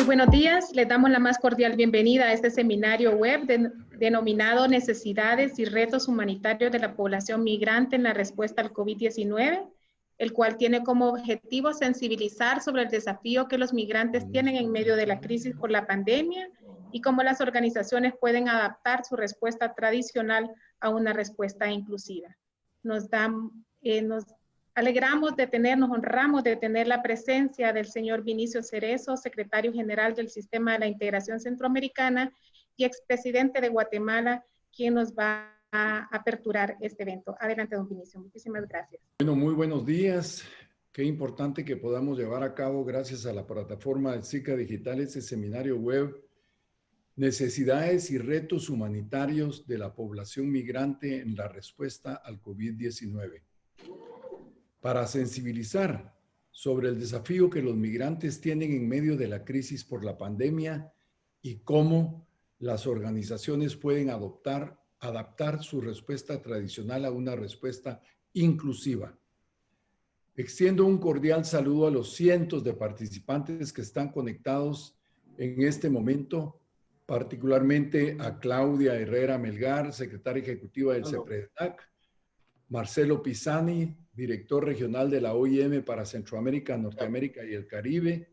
buenos días. Les damos la más cordial bienvenida a este seminario web denominado Necesidades y retos humanitarios de la población migrante en la respuesta al COVID-19, el cual tiene como objetivo sensibilizar sobre el desafío que los migrantes tienen en medio de la crisis por la pandemia y cómo las organizaciones pueden adaptar su respuesta tradicional a una respuesta inclusiva. Nos alegramos de nos honramos de tener la presencia del señor Vinicio Cerezo, secretario general del Sistema de la Integración Centroamericana y expresidente de Guatemala, quien nos va a aperturar este evento. Adelante, don Vinicio. Muchísimas gracias. Bueno, muy buenos días. Qué importante que podamos llevar a cabo, gracias a la plataforma del SICA Digital, este seminario web, Necesidades y retos humanitarios de la población migrante en la respuesta al COVID-19. Para sensibilizar sobre el desafío que los migrantes tienen en medio de la crisis por la pandemia y cómo las organizaciones pueden adaptar su respuesta tradicional a una respuesta inclusiva. Extiendo un cordial saludo a los cientos de participantes que están conectados en este momento, particularmente a Claudia Herrera Melgar, secretaria ejecutiva del CEPREDAC, Marcelo Pisani, director regional de la OIM para Centroamérica, Norteamérica y el Caribe,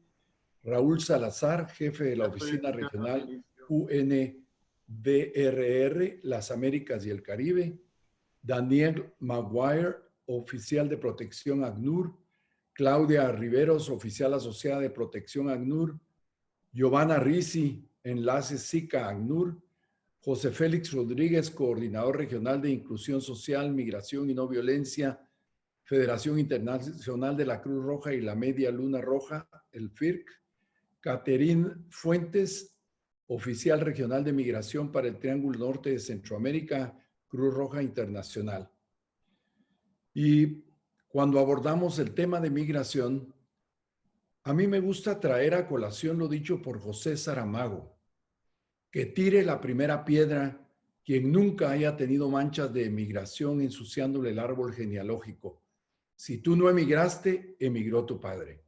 Raúl Salazar, jefe de la oficina regional UNDRR, las Américas y el Caribe, Daniel Maguire, oficial de protección ACNUR, Claudia Riveros, oficial asociada de protección ACNUR, Giovanna Risi, enlace SICA ACNUR, José Félix Rodríguez, coordinador regional de inclusión social, migración y no violencia, Federación Internacional de la Cruz Roja y la Media Luna Roja, el FIRC, Caterín Fuentes, oficial regional de migración para el Triángulo Norte de Centroamérica, Cruz Roja Internacional. Y cuando abordamos el tema de migración, a mí me gusta traer a colación lo dicho por José Saramago: que tire la primera piedra quien nunca haya tenido manchas de emigración ensuciándole el árbol genealógico. Si tú no emigraste, emigró tu padre.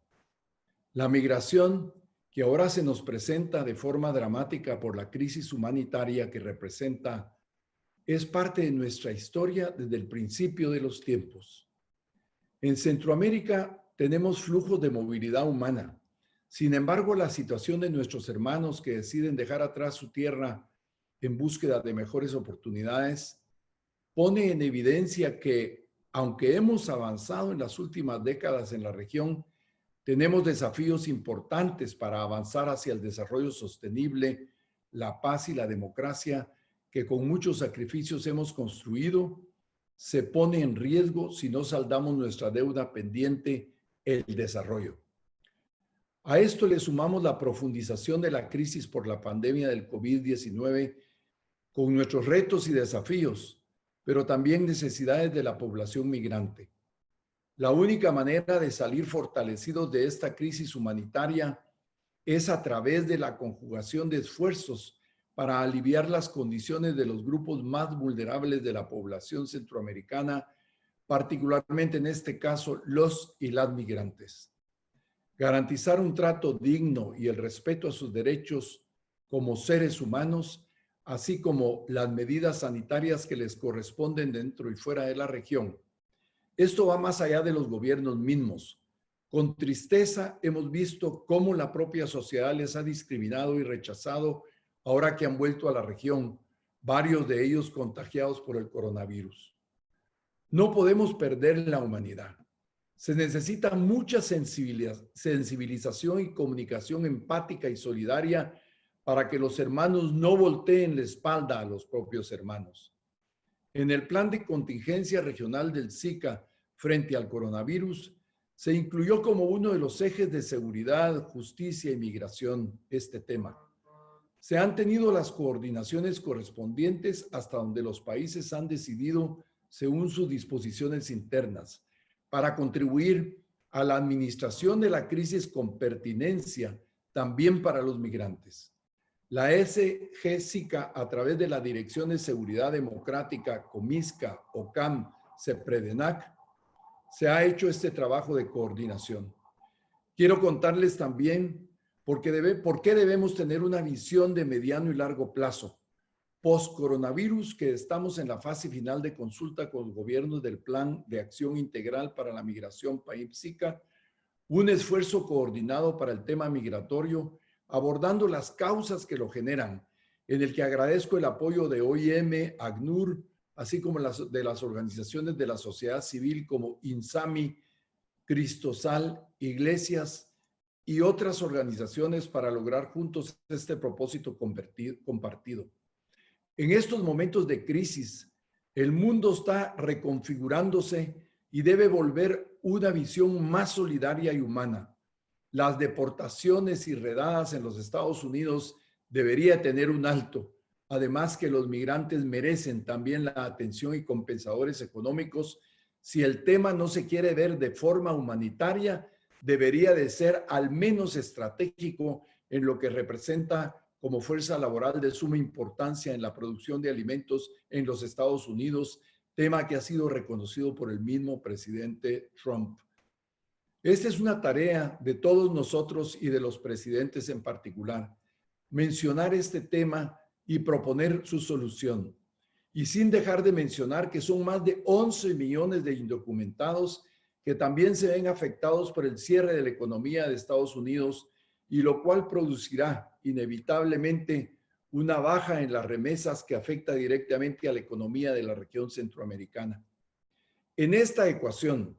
La migración, que ahora se nos presenta de forma dramática por la crisis humanitaria que representa, es parte de nuestra historia desde el principio de los tiempos. En Centroamérica tenemos flujos de movilidad humana. Sin embargo, la situación de nuestros hermanos que deciden dejar atrás su tierra en búsqueda de mejores oportunidades pone en evidencia que, aunque hemos avanzado en las últimas décadas en la región, tenemos desafíos importantes para avanzar hacia el desarrollo sostenible, la paz y la democracia que con muchos sacrificios hemos construido. Se pone en riesgo si no saldamos nuestra deuda pendiente, el desarrollo. A esto le sumamos la profundización de la crisis por la pandemia del COVID-19 con nuestros retos y desafíos, pero también necesidades de la población migrante. La única manera de salir fortalecidos de esta crisis humanitaria es a través de la conjugación de esfuerzos para aliviar las condiciones de los grupos más vulnerables de la población centroamericana, particularmente en este caso los y las migrantes. Garantizar un trato digno y el respeto a sus derechos como seres humanos, así como las medidas sanitarias que les corresponden dentro y fuera de la región. Esto va más allá de los gobiernos mismos. Con tristeza hemos visto cómo la propia sociedad les ha discriminado y rechazado ahora que han vuelto a la región, varios de ellos contagiados por el coronavirus. No podemos perder la humanidad. Se necesita mucha sensibilización y comunicación empática y solidaria para que los hermanos no volteen la espalda a los propios hermanos. En el plan de contingencia regional del SICA frente al coronavirus, se incluyó como uno de los ejes de seguridad, justicia y migración este tema. Se han tenido las coordinaciones correspondientes hasta donde los países han decidido según sus disposiciones internas, para contribuir a la administración de la crisis con pertinencia también para los migrantes. La SG-SICA, a través de la Dirección de Seguridad Democrática, COMISCA, OCAM, CEPREDENAC, se ha hecho este trabajo de coordinación. Quiero contarles también ¿Por qué debemos tener una visión de mediano y largo plazo? Post-coronavirus, que estamos en la fase final de consulta con los gobiernos del Plan de Acción Integral para la Migración PAIPSICA, un esfuerzo coordinado para el tema migratorio, abordando las causas que lo generan, en el que agradezco el apoyo de OIM, ACNUR, así como de las organizaciones de la sociedad civil como INSAMI, Cristosal, Iglesias y otras organizaciones para lograr juntos este propósito compartido. En estos momentos de crisis, el mundo está reconfigurándose y debe volver una visión más solidaria y humana. Las deportaciones y redadas en los Estados Unidos debería tener un alto. Además que los migrantes merecen también la atención y compensadores económicos. Si el tema no se quiere ver de forma humanitaria, debería de ser al menos estratégico en lo que representa como fuerza laboral de suma importancia en la producción de alimentos en los Estados Unidos, tema que ha sido reconocido por el mismo presidente Trump. Esta es una tarea de todos nosotros y de los presidentes en particular, mencionar este tema y proponer su solución. Y sin dejar de mencionar que son más de 11 millones de indocumentados que también se ven afectados por el cierre de la economía de Estados Unidos, y lo cual producirá inevitablemente una baja en las remesas que afecta directamente a la economía de la región centroamericana. En esta ecuación,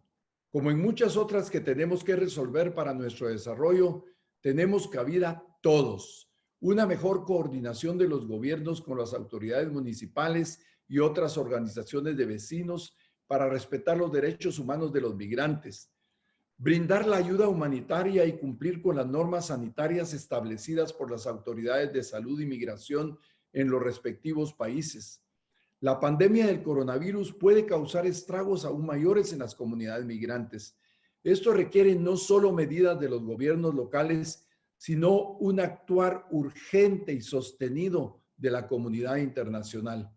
como en muchas otras que tenemos que resolver para nuestro desarrollo, tenemos cabida todos. Una mejor coordinación de los gobiernos con las autoridades municipales y otras organizaciones de vecinos para respetar los derechos humanos de los migrantes, brindar la ayuda humanitaria y cumplir con las normas sanitarias establecidas por las autoridades de salud y migración en los respectivos países. La pandemia del coronavirus puede causar estragos aún mayores en las comunidades migrantes. Esto requiere no solo medidas de los gobiernos locales, sino un actuar urgente y sostenido de la comunidad internacional.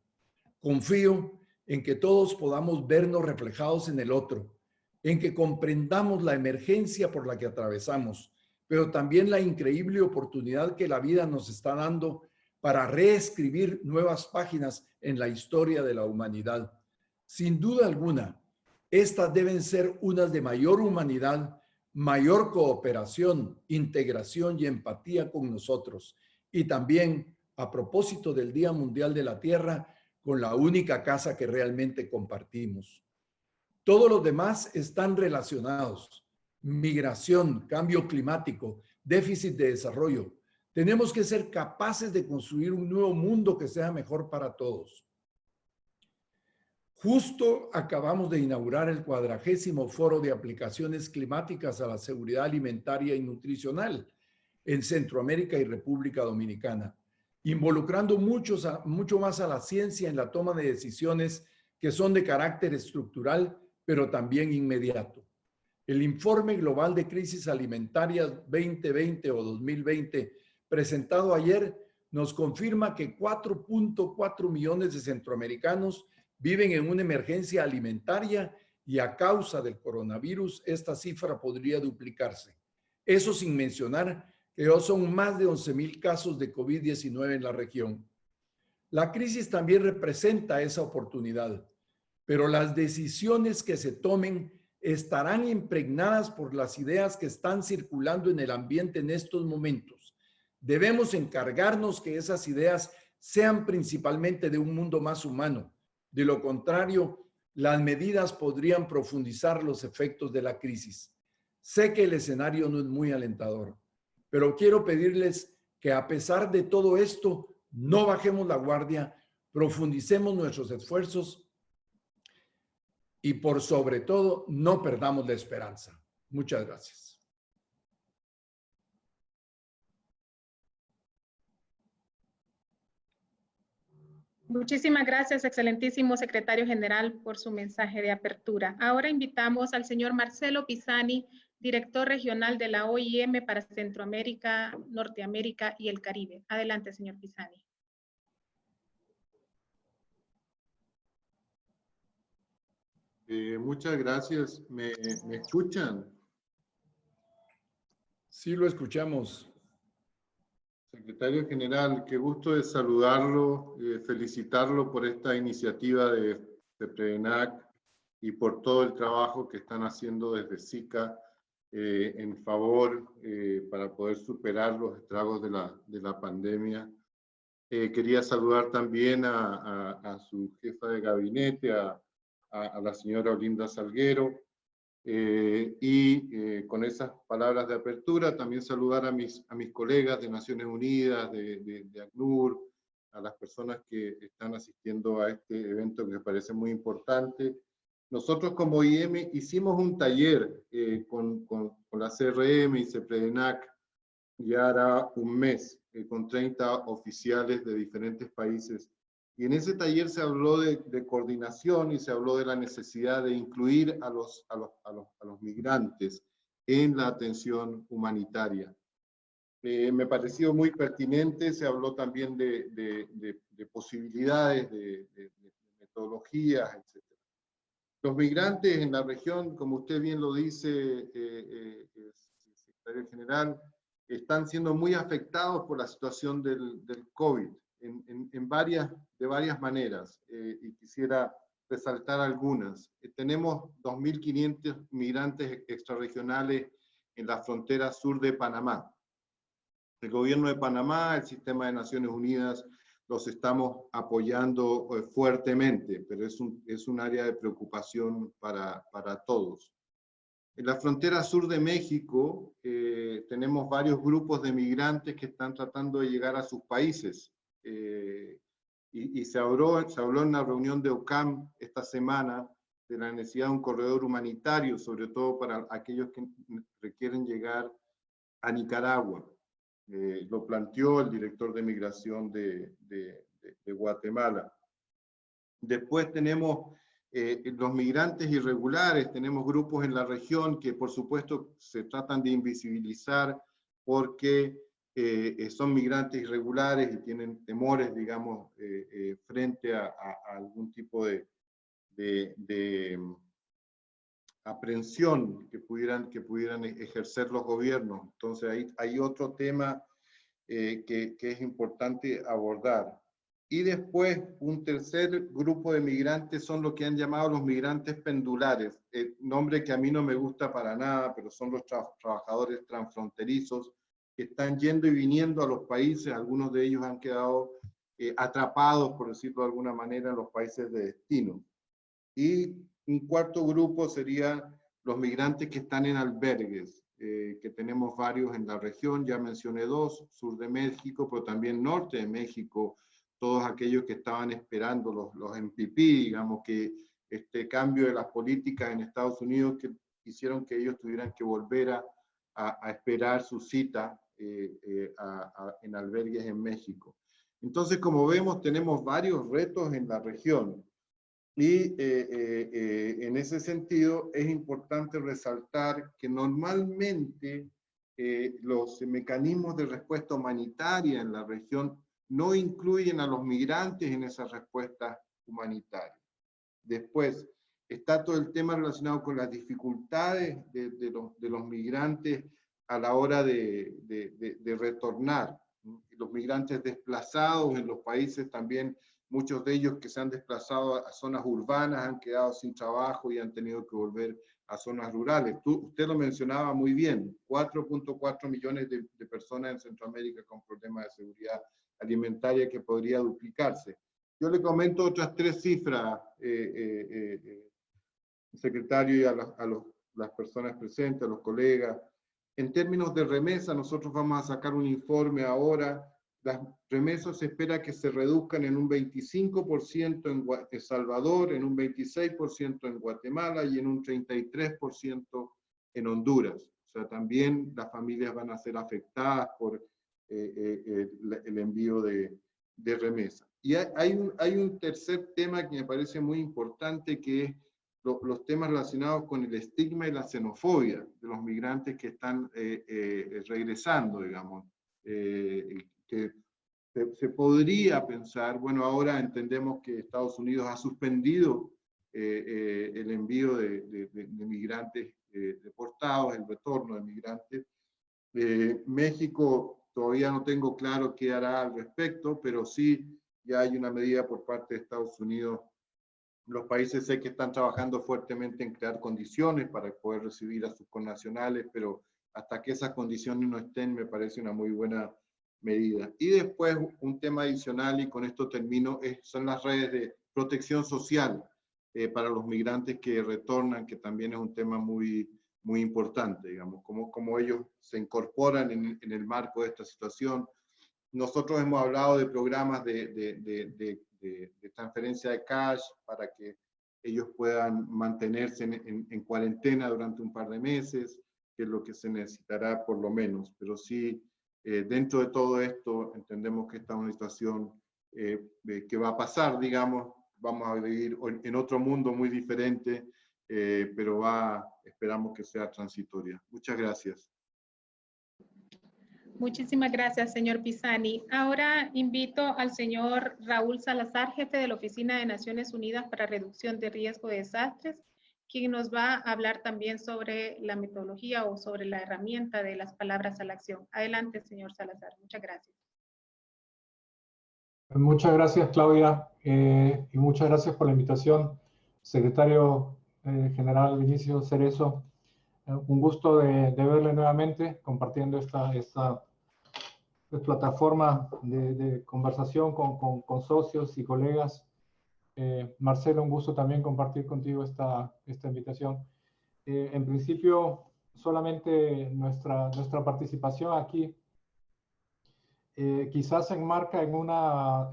Confío en que todos podamos vernos reflejados en el otro, en que comprendamos la emergencia por la que atravesamos, pero también la increíble oportunidad que la vida nos está dando para reescribir nuevas páginas en la historia de la humanidad. Sin duda alguna, estas deben ser unas de mayor humanidad, mayor cooperación, integración y empatía con nosotros. Y también, a propósito del Día Mundial de la Tierra, con la única casa que realmente compartimos. Todos los demás están relacionados. Migración, cambio climático, déficit de desarrollo. Tenemos que ser capaces de construir un nuevo mundo que sea mejor para todos. Justo acabamos de inaugurar el 40º Foro de Aplicaciones Climáticas a la Seguridad Alimentaria y Nutricional en Centroamérica y República Dominicana, involucrando mucho más a la ciencia en la toma de decisiones que son de carácter estructural, pero también inmediato. El Informe Global de Crisis Alimentarias 2020 o 2020, presentado ayer, nos confirma que 4.4 millones de centroamericanos viven en una emergencia alimentaria y a causa del coronavirus esta cifra podría duplicarse. Eso sin mencionar que hoy son más de 11,000 casos de COVID-19 en la región. La crisis también representa esa oportunidad, pero las decisiones que se tomen estarán impregnadas por las ideas que están circulando en el ambiente en estos momentos. Debemos encargarnos que esas ideas sean principalmente de un mundo más humano. De lo contrario, las medidas podrían profundizar los efectos de la crisis. Sé que el escenario no es muy alentador, pero quiero pedirles que a pesar de todo esto, no bajemos la guardia, profundicemos nuestros esfuerzos y por sobre todo, no perdamos la esperanza. Muchas gracias. Muchísimas gracias, excelentísimo secretario general, por su mensaje de apertura. Ahora invitamos al señor Marcelo Pisani, director regional de la OIM para Centroamérica, Norteamérica y el Caribe. Adelante, señor Pisani. Muchas gracias. ¿Me escuchan? Sí, lo escuchamos. Secretario General, qué gusto de saludarlo, felicitarlo por esta iniciativa de PREVENAC y por todo el trabajo que están haciendo desde SICA en favor para poder superar los estragos de la pandemia. Quería saludar también a su jefa de gabinete, a la señora Olinda Salguero, con esas palabras de apertura también saludar a mis colegas de Naciones Unidas, de ACNUR, a las personas que están asistiendo a este evento que me parece muy importante. Nosotros como OIM hicimos un taller con la CRM y CEPREDENAC ya hará un mes, con 30 oficiales de diferentes países. Y en ese taller se habló de coordinación y se habló de la necesidad de incluir a los migrantes en la atención humanitaria. Me pareció muy pertinente, se habló también de posibilidades, de metodologías, etc. Los migrantes en la región, como usted bien lo dice, secretario general, están siendo muy afectados por la situación del COVID de varias maneras, y quisiera resaltar algunas. Tenemos 2.500 migrantes extrarregionales en la frontera sur de Panamá. El gobierno de Panamá, el sistema de Naciones Unidas, los estamos apoyando fuertemente, pero es un área de preocupación para todos. En la frontera sur de México tenemos varios grupos de migrantes que están tratando de llegar a sus países. Y se habló en la reunión de OCAM esta semana de la necesidad de un corredor humanitario, sobre todo para aquellos que requieren llegar a Nicaragua. Lo planteó el director de migración de Guatemala. Después tenemos los migrantes irregulares, tenemos grupos en la región que por supuesto se tratan de invisibilizar porque son migrantes irregulares y tienen temores, digamos, frente a algún tipo de aprehensión que pudieran ejercer los gobiernos. Entonces hay otro tema que es importante abordar. Y después, un tercer grupo de migrantes son lo que han llamado los migrantes pendulares, nombre que a mí no me gusta para nada, pero son los trabajadores transfronterizos que están yendo y viniendo a los países. Algunos de ellos han quedado atrapados, por decirlo de alguna manera, en los países de destino. Y un cuarto grupo sería los migrantes que están en albergues, que tenemos varios en la región, ya mencioné dos, sur de México, pero también norte de México, todos aquellos que estaban esperando, los MPP, digamos, que este cambio de las políticas en Estados Unidos que hicieron que ellos tuvieran que volver a esperar su cita en albergues en México. Entonces, como vemos, tenemos varios retos en la región. Y en ese sentido es importante resaltar que normalmente los mecanismos de respuesta humanitaria en la región no incluyen a los migrantes en esas respuestas humanitarias. Después está todo el tema relacionado con las dificultades de los migrantes a la hora de retornar. Los migrantes desplazados en los países también, muchos de ellos que se han desplazado a zonas urbanas han quedado sin trabajo y han tenido que volver a zonas rurales. Usted lo mencionaba muy bien, 4.4 millones de personas en Centroamérica con problemas de seguridad alimentaria que podría duplicarse. Yo le comento otras tres cifras, secretario, y a las personas presentes, a los colegas. En términos de remesa, nosotros vamos a sacar un informe ahora. Las remesas se espera que se reduzcan en un 25% en El Salvador, en un 26% en Guatemala y en un 33% en Honduras. O sea, también las familias van a ser afectadas por el envío de remesas. Y hay un tercer tema que me parece muy importante, que es los temas relacionados con el estigma y la xenofobia de los migrantes que están regresando, digamos. Que se podría pensar, bueno, ahora entendemos que Estados Unidos ha suspendido el envío de migrantes deportados, el retorno de migrantes. México todavía no tengo claro qué hará al respecto, pero sí ya hay una medida por parte de Estados Unidos. Los países sé que están trabajando fuertemente en crear condiciones para poder recibir a sus connacionales, pero hasta que esas condiciones no estén, me parece una muy buena medida. Y después un tema adicional, y con esto termino, son las redes de protección social para los migrantes que retornan, que también es un tema muy importante, digamos, cómo ellos se incorporan en el marco de esta situación. Nosotros hemos hablado de programas de transferencia de cash para que ellos puedan mantenerse en cuarentena durante un par de meses, que es lo que se necesitará por lo menos. Pero sí, dentro de todo esto, entendemos que esta es una situación que va a pasar, digamos, vamos a vivir en otro mundo muy diferente, pero esperamos que sea transitoria. Muchas gracias. Muchísimas gracias, señor Pisani. Ahora invito al señor Raúl Salazar, jefe de la Oficina de Naciones Unidas para Reducción de Riesgo de Desastres, quien nos va a hablar también sobre la metodología o sobre la herramienta de las palabras a la acción. Adelante, señor Salazar. Muchas gracias. Muchas gracias, Claudia, y muchas gracias por la invitación, secretario general Vinicio Cerezo. Un gusto de verle nuevamente compartiendo esta plataforma de conversación con socios y colegas. Marcelo, un gusto también compartir contigo esta invitación. En principio, solamente nuestra participación aquí quizás se enmarca en una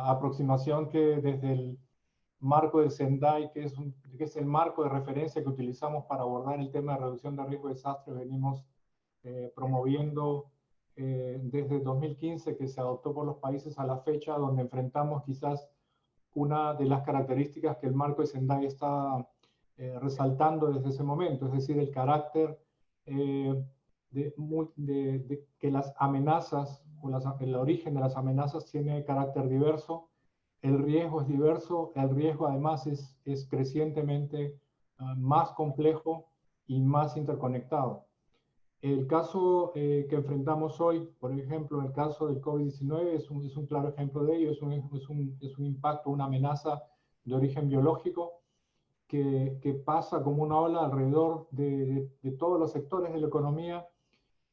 aproximación que desde el marco del Sendai, que es el marco de referencia que utilizamos para abordar el tema de reducción de riesgo de desastre, venimos promoviendo desde 2015, que se adoptó por los países a la fecha, donde enfrentamos quizás una de las características que el marco de Sendai está resaltando desde ese momento, es decir, el carácter que las amenazas o el origen de las amenazas tiene carácter diverso, el riesgo es diverso, el riesgo además es crecientemente más complejo y más interconectado. El caso que enfrentamos hoy, por ejemplo, el caso del COVID-19 es un claro ejemplo de ello, es un impacto, una amenaza de origen biológico que pasa como una ola alrededor de todos los sectores de la economía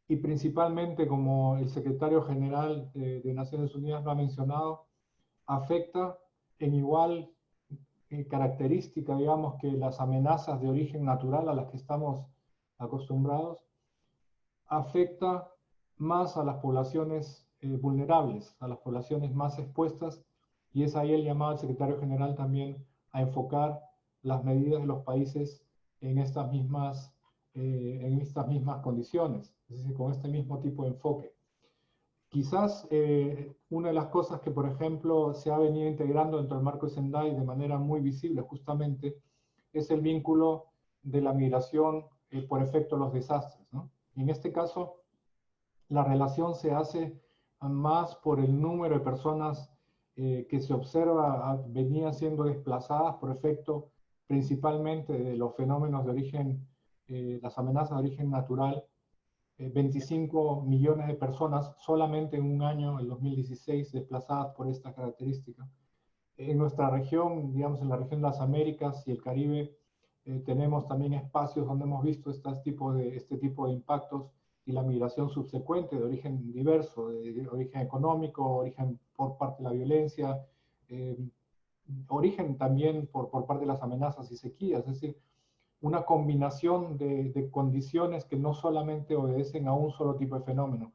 y principalmente, como el secretario general de Naciones Unidas lo ha mencionado, afecta en igual característica, digamos, que las amenazas de origen natural a las que estamos acostumbrados, afecta más a las poblaciones vulnerables, a las poblaciones más expuestas, y es ahí el llamado al secretario general también a enfocar las medidas de los países en estas mismas condiciones, es decir, con este mismo tipo de enfoque. Quizás una de las cosas que, por ejemplo, se ha venido integrando dentro del marco de Sendai de manera muy visible justamente es el vínculo de la migración por efecto de los desastres, ¿no? En este caso, la relación se hace más por el número de personas que se observa venían siendo desplazadas por efecto principalmente de los fenómenos de origen, las amenazas de origen natural. 25 millones de personas solamente en un año, el 2016, desplazadas por esta característica. En nuestra región, digamos en la región de las Américas y el Caribe, tenemos también espacios donde hemos visto este tipo de impactos y la migración subsecuente de origen diverso, de origen económico, origen por parte de la violencia, origen también por parte de las amenazas y sequías, es decir, una combinación de condiciones que no solamente obedecen a un solo tipo de fenómeno.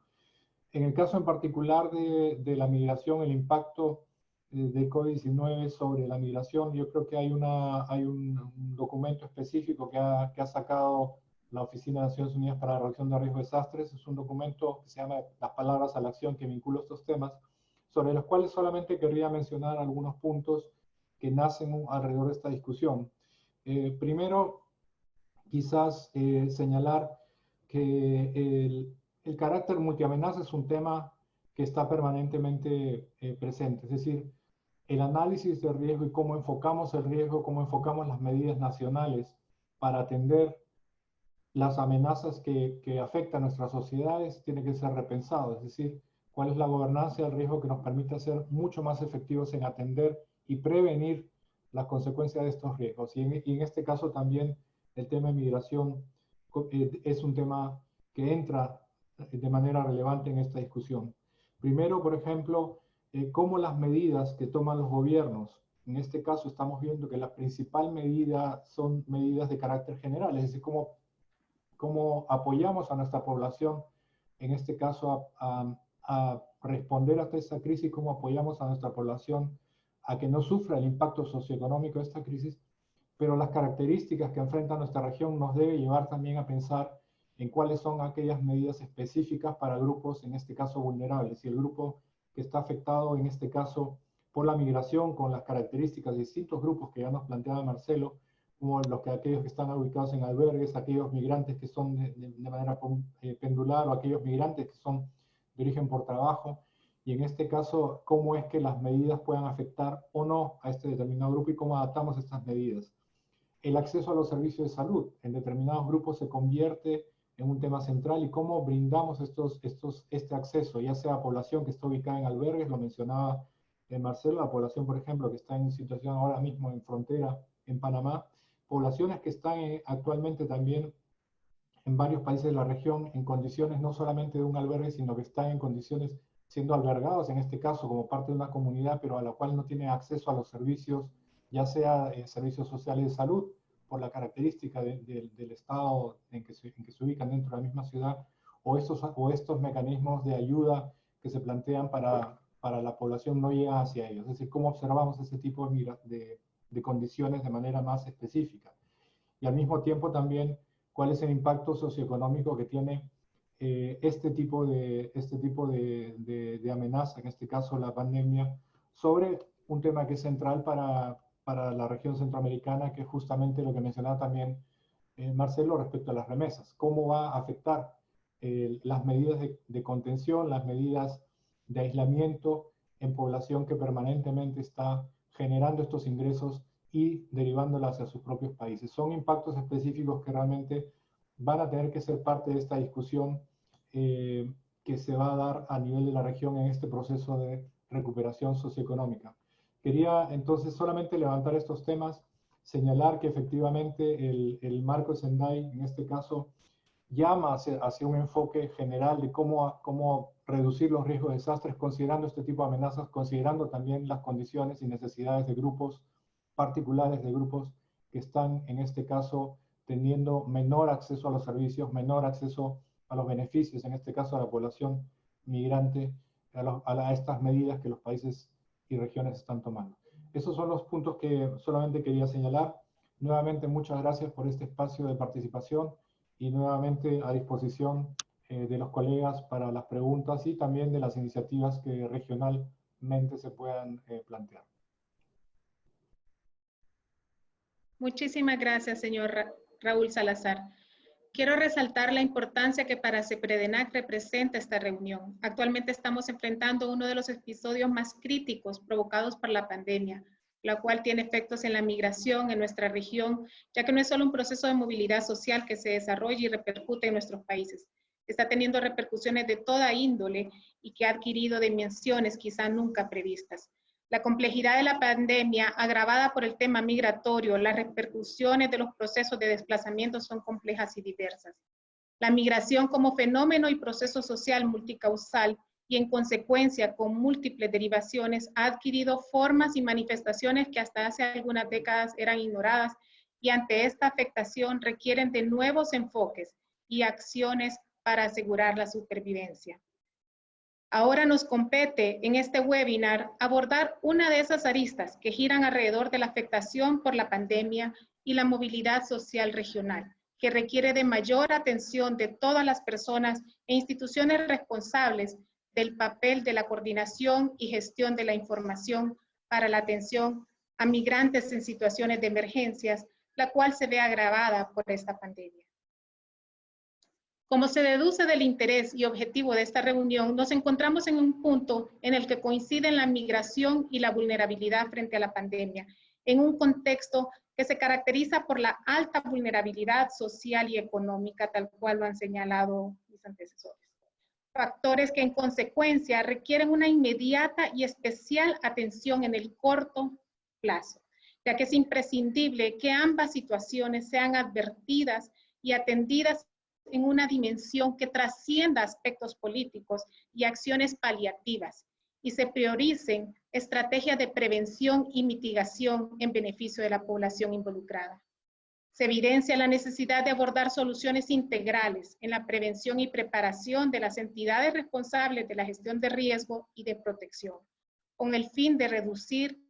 En el caso en particular de la migración, el impacto del COVID-19 sobre la migración, yo creo que hay un documento específico que ha sacado la Oficina de Naciones Unidas para la Reducción de Riesgo de Desastres. Es un documento que se llama Las Palabras a la Acción, que vincula estos temas, sobre los cuales solamente querría mencionar algunos puntos que nacen alrededor de esta discusión. Primero, quizás señalar que el carácter multiamenaza es un tema que está permanentemente presente, es decir, el análisis de riesgo y cómo enfocamos el riesgo, cómo enfocamos las medidas nacionales para atender las amenazas que afectan a nuestras sociedades tiene que ser repensado, es decir, cuál es la gobernanza del riesgo que nos permite ser mucho más efectivos en atender y prevenir las consecuencias de estos riesgos. Y en este caso también el tema de migración es un tema que entra de manera relevante en esta discusión. Primero, por ejemplo, cómo las medidas que toman los gobiernos, en este caso estamos viendo que la principal medida son medidas de carácter general, es decir, cómo apoyamos a nuestra población, en este caso a responder a esta crisis, cómo apoyamos a nuestra población a que no sufra el impacto socioeconómico de esta crisis, pero las características que enfrenta nuestra región nos debe llevar también a pensar en cuáles son aquellas medidas específicas para grupos, en este caso vulnerables, y el grupo que está afectado en este caso por la migración, con las características de distintos grupos que ya nos planteaba Marcelo, como aquellos que están ubicados en albergues, aquellos migrantes que son de manera pendular, o aquellos migrantes que son de origen por trabajo, y en este caso, cómo es que las medidas puedan afectar o no a este determinado grupo y cómo adaptamos estas medidas. El acceso a los servicios de salud en determinados grupos se convierte en un tema central, y cómo brindamos este acceso, ya sea a población que está ubicada en albergues, lo mencionaba Marcelo, la población, por ejemplo, que está en situación ahora mismo en frontera en Panamá, poblaciones que están actualmente también en varios países de la región en condiciones no solamente de un albergue, sino que están en condiciones siendo albergados, en este caso como parte de una comunidad, pero a la cual no tienen acceso a los servicios, ya sea servicios sociales de salud, por la característica del estado en que se ubican dentro de la misma ciudad, o estos mecanismos de ayuda que se plantean para la población no llegan hacia ellos. Es decir, cómo observamos ese tipo de condiciones de manera más específica. Y al mismo tiempo también cuál es el impacto socioeconómico que tiene este tipo de amenaza, en este caso la pandemia, sobre un tema que es central para la región centroamericana, que es justamente lo que mencionaba también Marcelo respecto a las remesas. ¿Cómo va a afectar las medidas de contención, las medidas de aislamiento en población que permanentemente está generando estos ingresos y derivándolas hacia sus propios países? Son impactos específicos que realmente van a tener que ser parte de esta discusión que se va a dar a nivel de la región en este proceso de recuperación socioeconómica. Quería entonces solamente levantar estos temas, señalar que efectivamente el marco Sendai, en este caso, llama hacia un enfoque general de cómo reducir los riesgos de desastres, considerando este tipo de amenazas, considerando también las condiciones y necesidades de grupos particulares, de grupos que están, en este caso, teniendo menor acceso a los servicios, menor acceso a los beneficios, en este caso a la población migrante, a estas medidas que los países y regiones están tomando. Esos son los puntos que solamente quería señalar. Nuevamente, muchas gracias por este espacio de participación, y nuevamente a disposición de los colegas para las preguntas y también de las iniciativas que regionalmente se puedan plantear. Muchísimas gracias, señor Raúl Salazar. Quiero resaltar la importancia que para CEPREDENAC representa esta reunión. Actualmente estamos enfrentando uno de los episodios más críticos provocados por la pandemia, la cual tiene efectos en la migración en nuestra región, ya que no es solo un proceso de movilidad social que se desarrolla y repercute en nuestros países. Está teniendo repercusiones de toda índole y que ha adquirido dimensiones quizá nunca previstas. La complejidad de la pandemia, agravada por el tema migratorio, las repercusiones de los procesos de desplazamiento son complejas y diversas. La migración como fenómeno y proceso social multicausal y en consecuencia con múltiples derivaciones ha adquirido formas y manifestaciones que hasta hace algunas décadas eran ignoradas, y ante esta afectación requieren de nuevos enfoques y acciones para asegurar la supervivencia. Ahora nos compete en este webinar abordar una de esas aristas que giran alrededor de la afectación por la pandemia y la movilidad social regional, que requiere de mayor atención de todas las personas e instituciones responsables del papel de la coordinación y gestión de la información para la atención a migrantes en situaciones de emergencias, la cual se ve agravada por esta pandemia. Como se deduce del interés y objetivo de esta reunión, nos encontramos en un punto en el que coinciden la migración y la vulnerabilidad frente a la pandemia, en un contexto que se caracteriza por la alta vulnerabilidad social y económica, tal cual lo han señalado mis antecesores. Factores que en consecuencia requieren una inmediata y especial atención en el corto plazo, ya que es imprescindible que ambas situaciones sean advertidas y atendidas en una dimensión que trascienda aspectos políticos y acciones paliativas, y se prioricen estrategias de prevención y mitigación en beneficio de la población involucrada. Se evidencia la necesidad de abordar soluciones integrales en la prevención y preparación de las entidades responsables de la gestión de riesgo y de protección, con el fin de reducir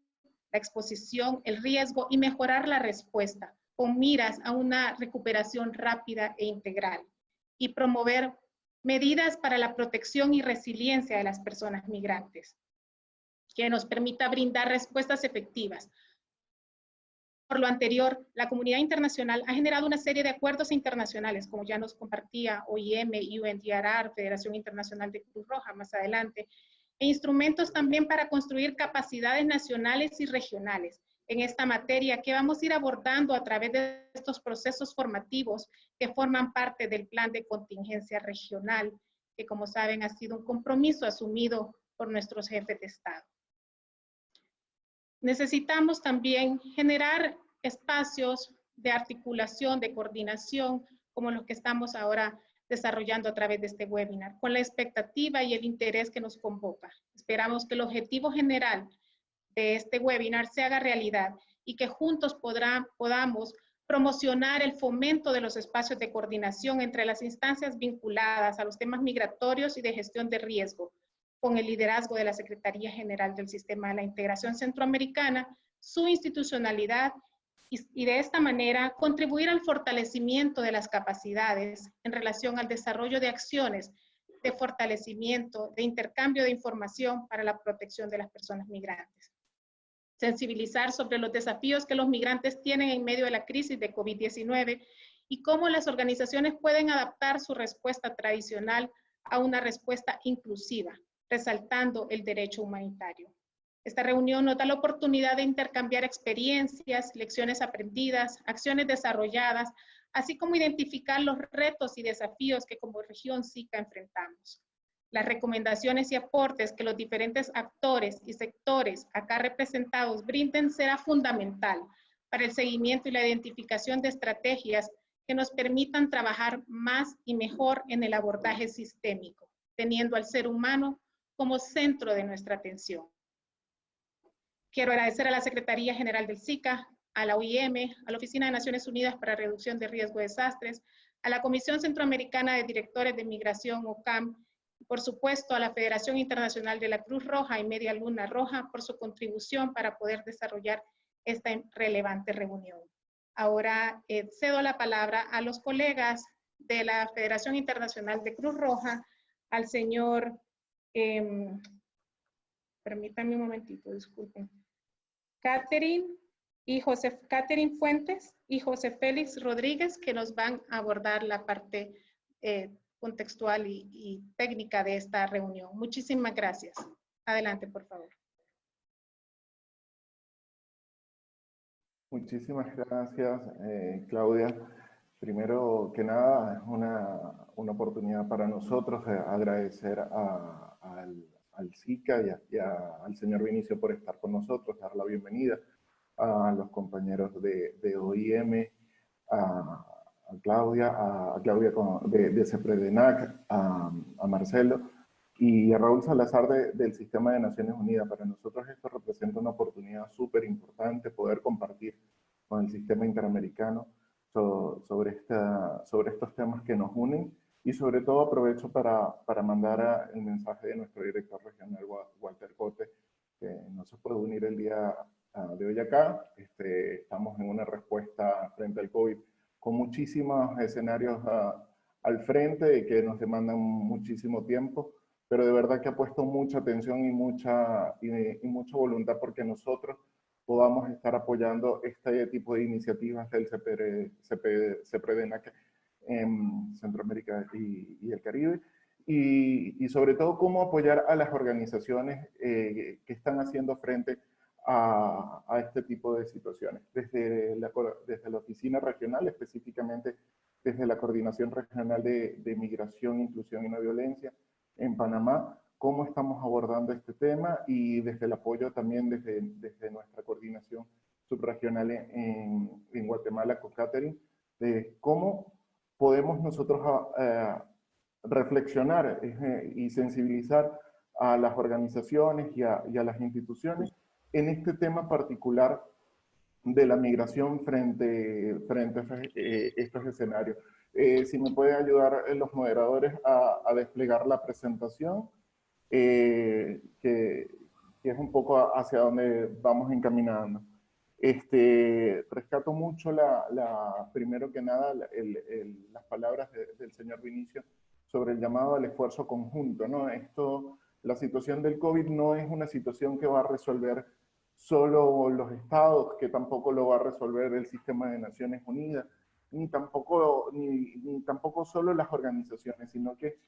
la exposición, el riesgo y mejorar la respuesta, con miras a una recuperación rápida e integral, y promover medidas para la protección y resiliencia de las personas migrantes, que nos permita brindar respuestas efectivas. Por lo anterior, la comunidad internacional ha generado una serie de acuerdos internacionales, como ya nos compartía OIM, UNDRR, Federación Internacional de Cruz Roja más adelante, e instrumentos también para construir capacidades nacionales y regionales en esta materia que vamos a ir abordando a través de estos procesos formativos que forman parte del plan de contingencia regional, que como saben ha sido un compromiso asumido por nuestros jefes de Estado. Necesitamos también generar espacios de articulación, de coordinación, como los que estamos ahora desarrollando a través de este webinar, con la expectativa y el interés que nos convoca. Esperamos que el objetivo general de este webinar se haga realidad y que juntos podamos promocionar el fomento de los espacios de coordinación entre las instancias vinculadas a los temas migratorios y de gestión de riesgo, con el liderazgo de la Secretaría General del Sistema de la Integración Centroamericana, su institucionalidad, y de esta manera contribuir al fortalecimiento de las capacidades en relación al desarrollo de acciones de fortalecimiento, de intercambio de información para la protección de las personas migrantes. Sensibilizar sobre los desafíos que los migrantes tienen en medio de la crisis de COVID-19 y cómo las organizaciones pueden adaptar su respuesta tradicional a una respuesta inclusiva, resaltando el derecho humanitario. Esta reunión nos da la oportunidad de intercambiar experiencias, lecciones aprendidas, acciones desarrolladas, así como identificar los retos y desafíos que como región SICA enfrentamos. Las recomendaciones y aportes que los diferentes actores y sectores acá representados brinden será fundamental para el seguimiento y la identificación de estrategias que nos permitan trabajar más y mejor en el abordaje sistémico, teniendo al ser humano como centro de nuestra atención. Quiero agradecer a la Secretaría General del SICA, a la OIM, a la Oficina de Naciones Unidas para Reducción de Riesgo de Desastres, a la Comisión Centroamericana de Directores de Migración, OCAM, y por supuesto a la Federación Internacional de la Cruz Roja y Media Luna Roja por su contribución para poder desarrollar esta relevante reunión. Ahora cedo la palabra a los colegas de la Federación Internacional de Cruz Roja, al señor, permítanme un momentito, disculpen, Catherine Fuentes y José Félix Rodríguez, que nos van a abordar la parte contextual y técnica de esta reunión. Muchísimas gracias. Adelante, por favor. Muchísimas gracias, Claudia. Primero que nada, es una oportunidad para nosotros agradecer al SICA y al señor Vinicio por estar con nosotros, dar la bienvenida a los compañeros de OIM, a Claudia de CEPREDENAC, a Marcelo y a Raúl Salazar del Sistema de Naciones Unidas. Para nosotros esto representa una oportunidad súper importante poder compartir con el sistema interamericano sobre estos temas que nos unen, y sobre todo aprovecho para mandar el mensaje de nuestro director regional, Walter Cote, que no se puede unir el día de hoy acá. Estamos en una respuesta frente al COVID con muchísimos escenarios al frente que nos demandan muchísimo tiempo, pero de verdad que ha puesto mucha atención y mucha voluntad porque nosotros podamos estar apoyando este tipo de iniciativas del CEPREDENAC en Centroamérica y el Caribe, y sobre todo cómo apoyar a las organizaciones que están haciendo frente a este tipo de situaciones. Desde la oficina regional, específicamente desde la Coordinación Regional de Migración, Inclusión y No Violencia en Panamá, cómo estamos abordando este tema, y desde el apoyo también desde nuestra coordinación subregional en Guatemala con Catherine, de cómo podemos nosotros reflexionar y sensibilizar a las organizaciones y a las instituciones en este tema particular de la migración frente a estos escenarios. Si me pueden ayudar los moderadores a desplegar la presentación, que es un poco hacia donde vamos encaminando. Rescato mucho primero que nada las palabras del señor Vinicio sobre el llamado al esfuerzo conjunto, ¿no? La situación del COVID no es una situación que va a resolver solo los estados, que tampoco lo va a resolver el sistema de Naciones Unidas, ni tampoco solo las organizaciones, sino que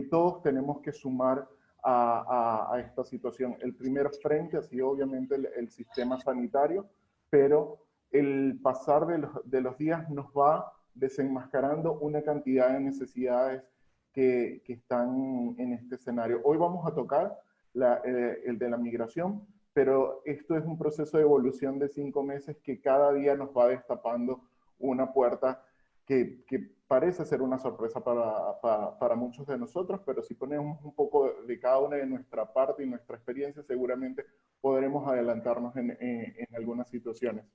todos tenemos que sumar a esta situación. El primer frente ha sido obviamente el sistema sanitario, pero el pasar de los días nos va desenmascarando una cantidad de necesidades que están en este escenario. Hoy vamos a tocar el de la migración, pero esto es un proceso de evolución de 5 meses que cada día nos va destapando una puerta que parece ser una sorpresa para muchos de nosotros, pero si ponemos un poco de cada una de nuestra parte y nuestra experiencia, seguramente podremos adelantarnos en algunas situaciones.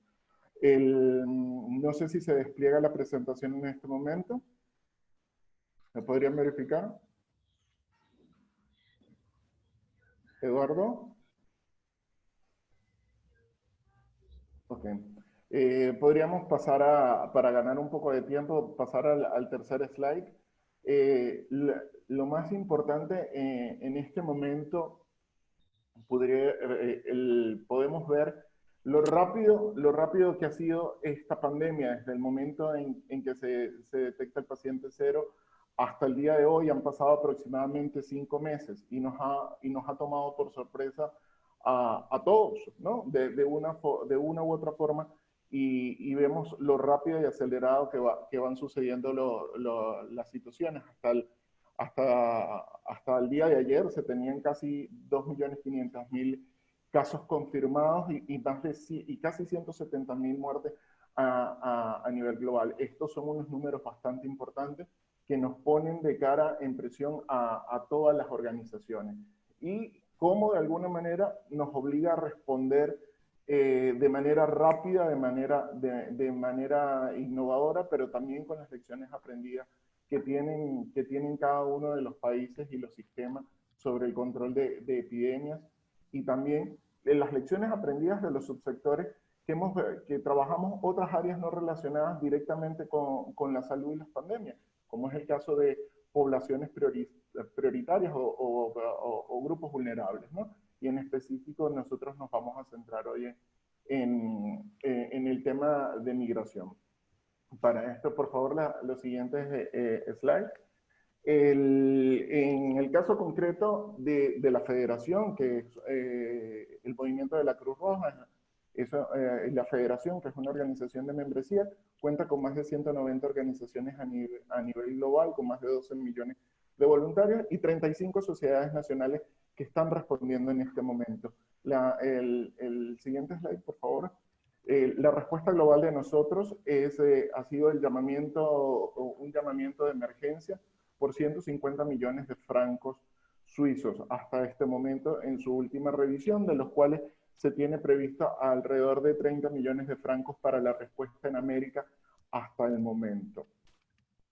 No sé si se despliega la presentación en este momento. ¿Me podrían verificar? ¿Eduardo? Ok. Podríamos pasar para ganar un poco de tiempo, pasar al tercer slide. Lo más importante en este momento, podemos ver lo rápido que ha sido esta pandemia desde el momento en que se detecta el paciente cero hasta el día de hoy. Han pasado aproximadamente 5 meses y nos ha tomado por sorpresa a todos, ¿no? De una u otra forma, y vemos lo rápido y acelerado que van sucediendo las situaciones. Hasta el día de ayer se tenían casi 2.500.000 casos confirmados y casi 170.000 muertes a nivel global. Estos son unos números bastante importantes que nos ponen de cara en presión a todas las organizaciones, y cómo de alguna manera nos obliga a responder de manera rápida, de manera innovadora, pero también con las lecciones aprendidas que tienen cada uno de los países y los sistemas sobre el control de epidemias, y también las lecciones aprendidas de los subsectores que trabajamos otras áreas no relacionadas directamente con la salud y las pandemias, como es el caso de poblaciones prioritarias o grupos vulnerables, ¿no? Y en específico nosotros nos vamos a centrar hoy en el tema de migración. Para esto, por favor, los siguientes slides. En el caso concreto de la federación, que es el movimiento de la Cruz Roja, la federación, que es una organización de membresía, cuenta con más de 190 organizaciones a nivel global, con más de 12 millones de voluntarios y 35 sociedades nacionales que están respondiendo en este momento. El siguiente slide, por favor. La respuesta global de nosotros ha sido un llamamiento de emergencia por 150 millones de francos suizos hasta este momento en su última revisión, de los cuales se tiene previsto alrededor de 30 millones de francos para la respuesta en América hasta el momento.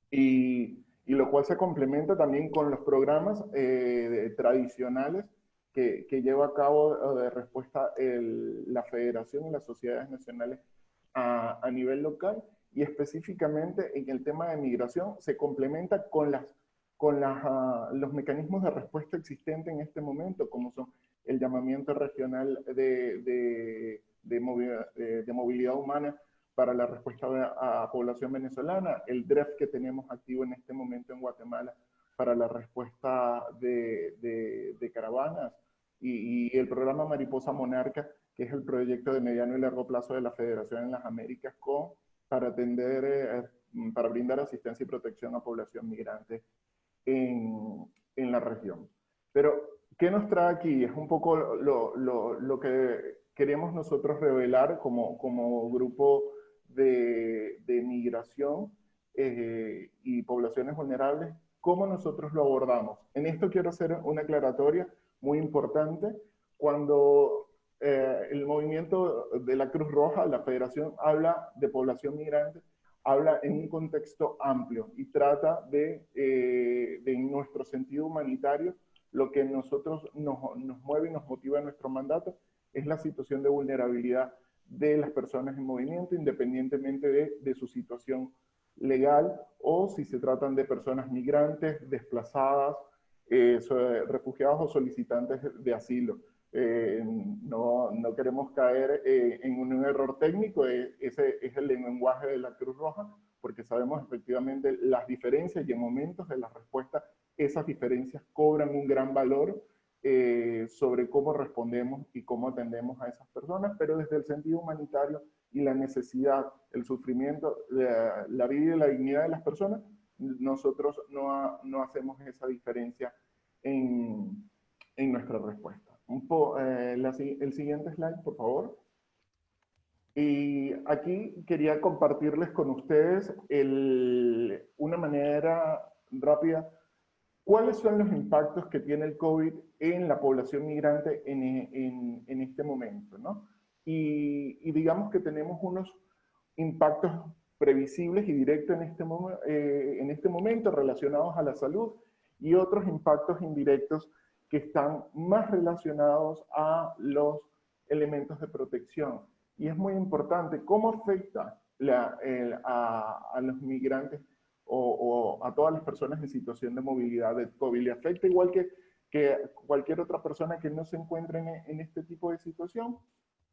Y lo cual se complementa también con los programas tradicionales que lleva a cabo de respuesta la Federación y las sociedades nacionales a nivel local, y específicamente en el tema de migración se complementa con los mecanismos de respuesta existentes en este momento, como son el llamamiento regional de movilidad humana para la respuesta a población venezolana, el DREF que tenemos activo en este momento en Guatemala para la respuesta de caravanas, y el programa Mariposa Monarca, que es el proyecto de mediano y largo plazo de la Federación en las Américas para atender, para brindar asistencia y protección a población migrante en la región. Pero, ¿qué nos trae aquí? Es un poco lo que queremos nosotros revelar como grupo de migración y poblaciones vulnerables, cómo nosotros lo abordamos. En esto quiero hacer una aclaratoria muy importante. Cuando el movimiento de la Cruz Roja, la Federación, habla de población migrante, habla en un contexto amplio y trata de en nuestro sentido humanitario, lo que nosotros nos mueve y nos motiva en nuestro mandato es la situación de vulnerabilidad de las personas en movimiento, independientemente de su situación legal o si se tratan de personas migrantes, desplazadas, refugiados o solicitantes de asilo. No queremos caer en un error técnico, ese es el lenguaje de la Cruz Roja, porque sabemos efectivamente las diferencias y en momentos de la respuesta esas diferencias cobran un gran valor sobre cómo respondemos y cómo atendemos a esas personas, pero desde el sentido humanitario y la necesidad, el sufrimiento, la vida y la dignidad de las personas, nosotros no hacemos esa diferencia en nuestra respuesta. El siguiente slide, por favor. Y aquí quería compartirles con ustedes una manera rápida cuáles son los impactos que tiene el COVID en la población migrante en este momento, ¿no? Y digamos que tenemos unos impactos previsibles y directos en este momento relacionados a la salud y otros impactos indirectos que están más relacionados a los elementos de protección. Y es muy importante cómo afecta a los migrantes o a todas las personas en situación de movilidad de COVID. ¿Le afecta igual que cualquier otra persona que no se encuentre en este tipo de situación?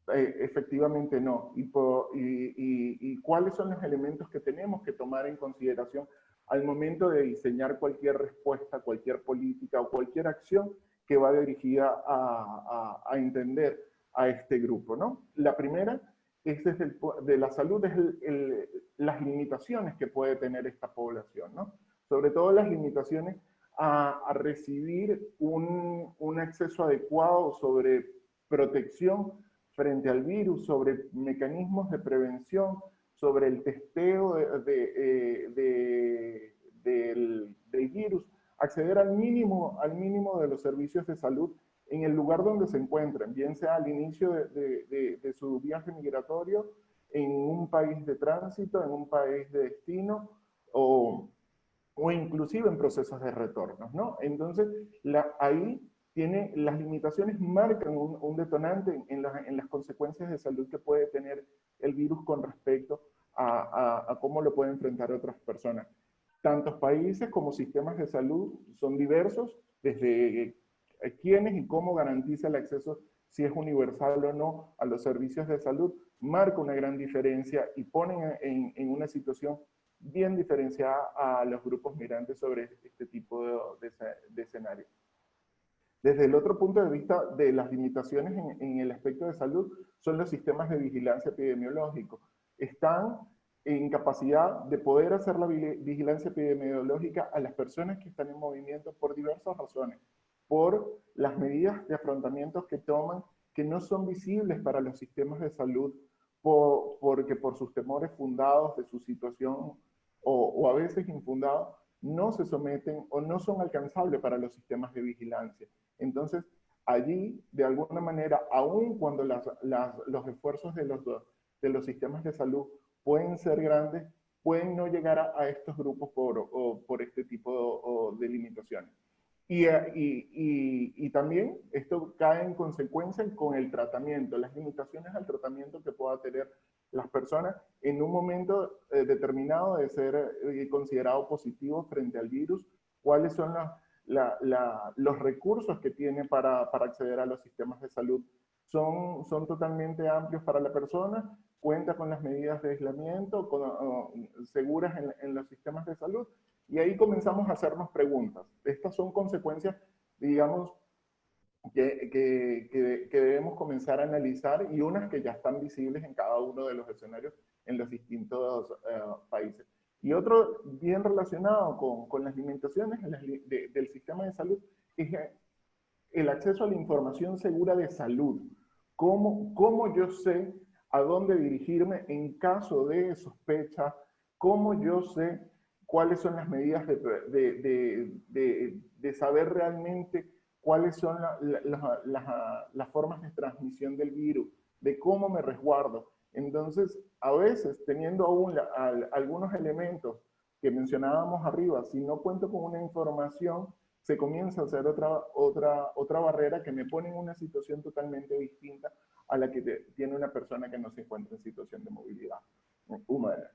Efectivamente no. ¿Y cuáles son los elementos que tenemos que tomar en consideración al momento de diseñar cualquier respuesta, cualquier política o cualquier acción que va dirigida a entender a este grupo, ¿no? La primera es de la salud, es las limitaciones que puede tener esta población, ¿no? Sobre todo las limitaciones a recibir un acceso adecuado sobre protección frente al virus, sobre mecanismos de prevención, sobre el testeo del virus, acceder al mínimo de los servicios de salud en el lugar donde se encuentren, bien sea al inicio de su viaje migratorio, en un país de tránsito, en un país de destino, o inclusive en procesos de retorno, ¿no? Entonces, ahí las limitaciones marcan un detonante en las consecuencias de salud que puede tener el virus con respecto a cómo lo pueden enfrentar otras personas. Tantos países como sistemas de salud son diversos, desde quiénes y cómo garantiza el acceso, si es universal o no, a los servicios de salud, marca una gran diferencia y ponen en una situación bien diferenciada a los grupos migrantes sobre este tipo de escenario. Desde el otro punto de vista de las limitaciones en el aspecto de salud, son los sistemas de vigilancia epidemiológico. Están en capacidad de poder hacer la vigilancia epidemiológica a las personas que están en movimiento por diversas razones, por las medidas de afrontamiento que toman, que no son visibles para los sistemas de salud, porque por sus temores fundados de su situación o a veces infundados, no se someten o no son alcanzables para los sistemas de vigilancia. Entonces, allí, de alguna manera, aun cuando los esfuerzos de los sistemas de salud pueden ser grandes, pueden no llegar a estos grupos por este tipo de limitaciones. Y también esto cae en consecuencia con el tratamiento, las limitaciones al tratamiento que pueda tener las personas en un momento determinado de ser considerado positivo frente al virus, cuáles son los recursos que tiene para acceder a los sistemas de salud. Son totalmente amplios para la persona, cuenta con las medidas de aislamiento seguras en los sistemas de salud, y ahí comenzamos a hacernos preguntas. Estas son consecuencias, digamos, que debemos comenzar a analizar y unas que ya están visibles en cada uno de los escenarios en los distintos países. Y otro bien relacionado con las limitaciones del sistema de salud es el acceso a la información segura de salud. ¿Cómo yo sé a dónde dirigirme en caso de sospecha? ¿Cómo yo sé cuáles son las medidas de saber realmente cuáles son las formas de transmisión del virus, de cómo me resguardo? Entonces, a veces, teniendo aún algunos elementos que mencionábamos arriba, si no cuento con una información, se comienza a hacer otra barrera que me pone en una situación totalmente distinta a la que tiene una persona que no se encuentra en situación de movilidad humana.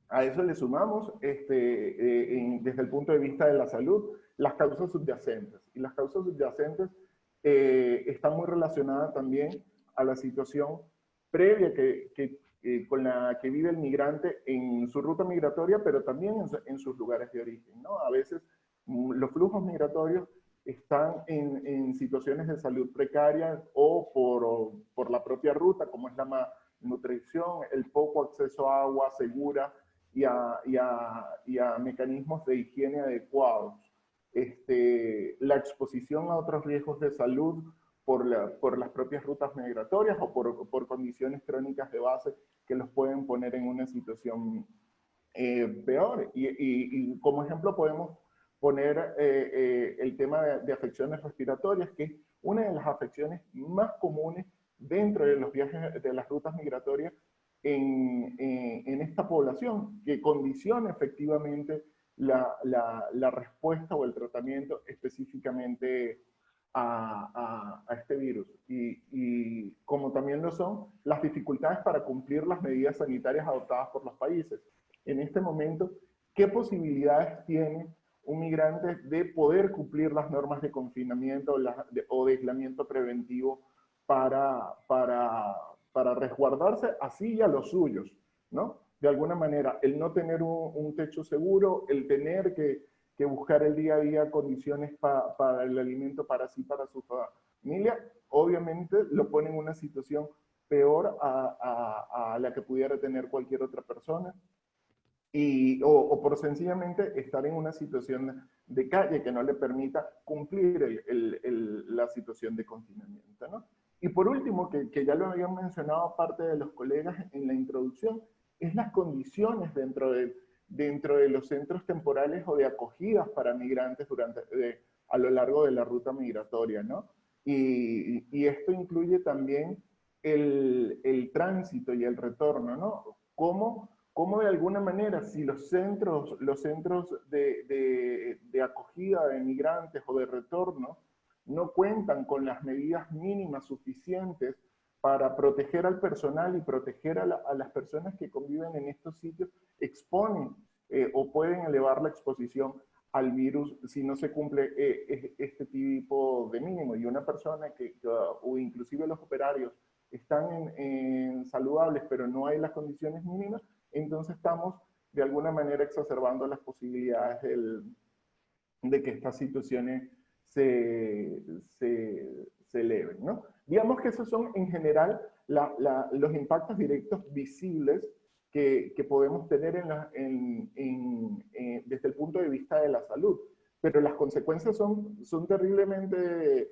A eso le sumamos, desde el punto de vista de la salud, las causas subyacentes. Y las causas subyacentes están muy relacionadas también a la situación previa con la que vive el migrante en su ruta migratoria, pero también en sus lugares de origen, ¿no? A veces los flujos migratorios están en situaciones de salud precaria o por la propia ruta, como es la malnutrición, el poco acceso a agua segura y a mecanismos de higiene adecuados. La exposición a otros riesgos de salud por las propias rutas migratorias o por condiciones crónicas de base que los pueden poner en una situación peor. Y como ejemplo podemos poner el tema de afecciones respiratorias, que es una de las afecciones más comunes dentro de los viajes de las rutas migratorias en esta población, que condiciona efectivamente la respuesta o el tratamiento específicamente a este virus. Y como también lo son las dificultades para cumplir las medidas sanitarias adoptadas por los países. En este momento, ¿qué posibilidades tiene un migrante de poder cumplir las normas de confinamiento o de aislamiento preventivo para resguardarse así y a los suyos, ¿no? De alguna manera, el no tener un techo seguro, el tener que buscar el día a día condiciones para el alimento para sí, para su familia, obviamente lo pone en una situación peor a la que pudiera tener cualquier otra persona. O por sencillamente estar en una situación de calle que no le permita cumplir la situación de confinamiento, ¿no? Y por último, que ya lo habían mencionado parte de los colegas en la introducción, es las condiciones dentro de los centros temporales o de acogidas para migrantes a lo largo de la ruta migratoria, ¿no? Y esto incluye también el tránsito y el retorno, ¿no? ¿Cómo de alguna manera, si los centros de acogida de migrantes o de retorno no cuentan con las medidas mínimas suficientes para proteger al personal y proteger a las personas que conviven en estos sitios, exponen o pueden elevar la exposición al virus si no se cumple este tipo de mínimo? Y una persona o inclusive los operarios están saludables, pero no hay las condiciones mínimas, entonces estamos de alguna manera exacerbando las posibilidades de que estas situaciones se eleven, ¿no? Digamos que esos son en general los impactos directos visibles que podemos tener desde el punto de vista de la salud, pero las consecuencias son terriblemente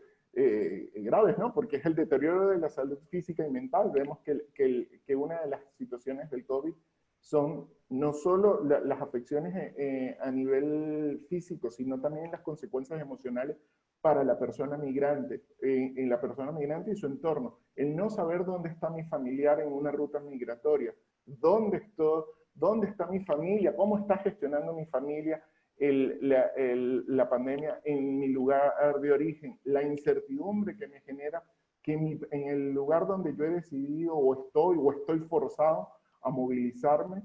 graves, ¿no? Porque es el deterioro de la salud física y mental. Vemos que una de las situaciones del COVID son no solo las afecciones a nivel físico, sino también las consecuencias emocionales para la persona migrante, en la persona migrante y su entorno. El no saber dónde está mi familiar en una ruta migratoria, dónde está mi familia, cómo está gestionando mi familia la pandemia en mi lugar de origen, la incertidumbre que me genera que en el lugar donde yo he decidido o estoy forzado a movilizarme,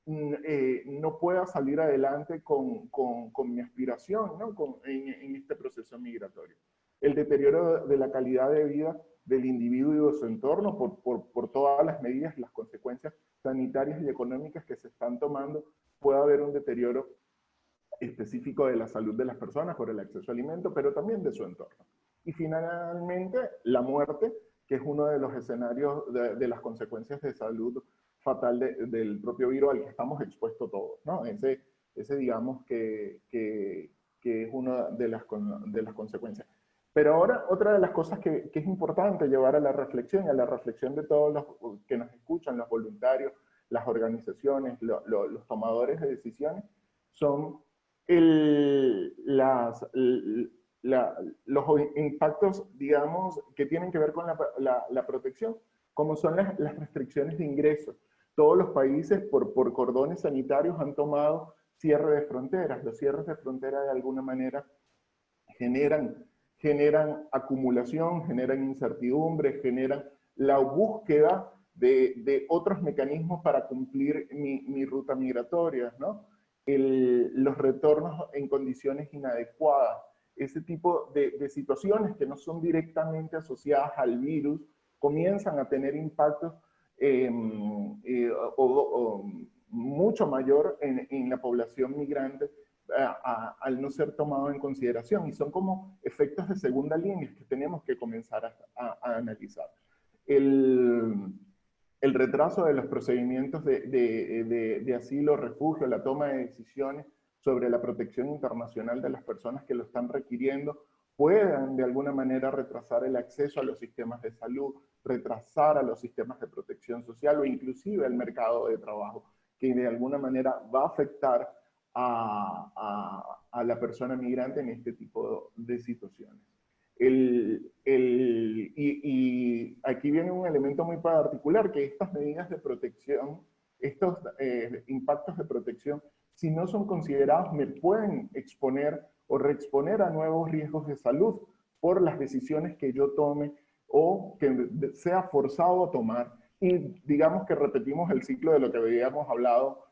no pueda salir adelante con mi aspiración, ¿no? En este proceso migratorio. El deterioro de la calidad de vida del individuo y de su entorno por todas las medidas, las consecuencias sanitarias y económicas que se están tomando, puede haber un deterioro específico de la salud de las personas por el acceso a alimentos, pero también de su entorno. Y finalmente, la muerte, que es uno de los escenarios de las consecuencias de salud fatal del propio virus al que estamos expuestos todos, ¿no? Ese digamos que es una de las consecuencias. Pero ahora, otra de las cosas que es importante llevar a la reflexión de todos los que nos escuchan, los voluntarios, las organizaciones, los tomadores de decisiones, son los impactos, digamos, que tienen que ver con la protección, como son las restricciones de ingresos. Todos los países, por cordones sanitarios, han tomado cierre de fronteras. Los cierres de frontera, de alguna manera, generan acumulación, generan incertidumbre, generan la búsqueda de otros mecanismos para cumplir mi ruta migratoria, ¿no? Los retornos en condiciones inadecuadas, ese tipo de situaciones que no son directamente asociadas al virus, comienzan a tener impactos mucho mayor en la población migrante al no ser tomado en consideración, y son como efectos de segunda línea que tenemos que comenzar a analizar. El retraso de los procedimientos de asilo, refugio, la toma de decisiones sobre la protección internacional de las personas que lo están requiriendo, puedan de alguna manera retrasar el acceso a los sistemas de salud, retrasar a los sistemas de protección social o inclusive al mercado de trabajo, que de alguna manera va a afectar a la persona migrante en este tipo de situaciones. Y aquí viene un elemento muy particular, que estas medidas de protección, estos impactos de protección, si no son considerados, me pueden exponer o reexponer a nuevos riesgos de salud por las decisiones que yo tome o que sea forzado a tomar. Y digamos que repetimos el ciclo de lo que habíamos hablado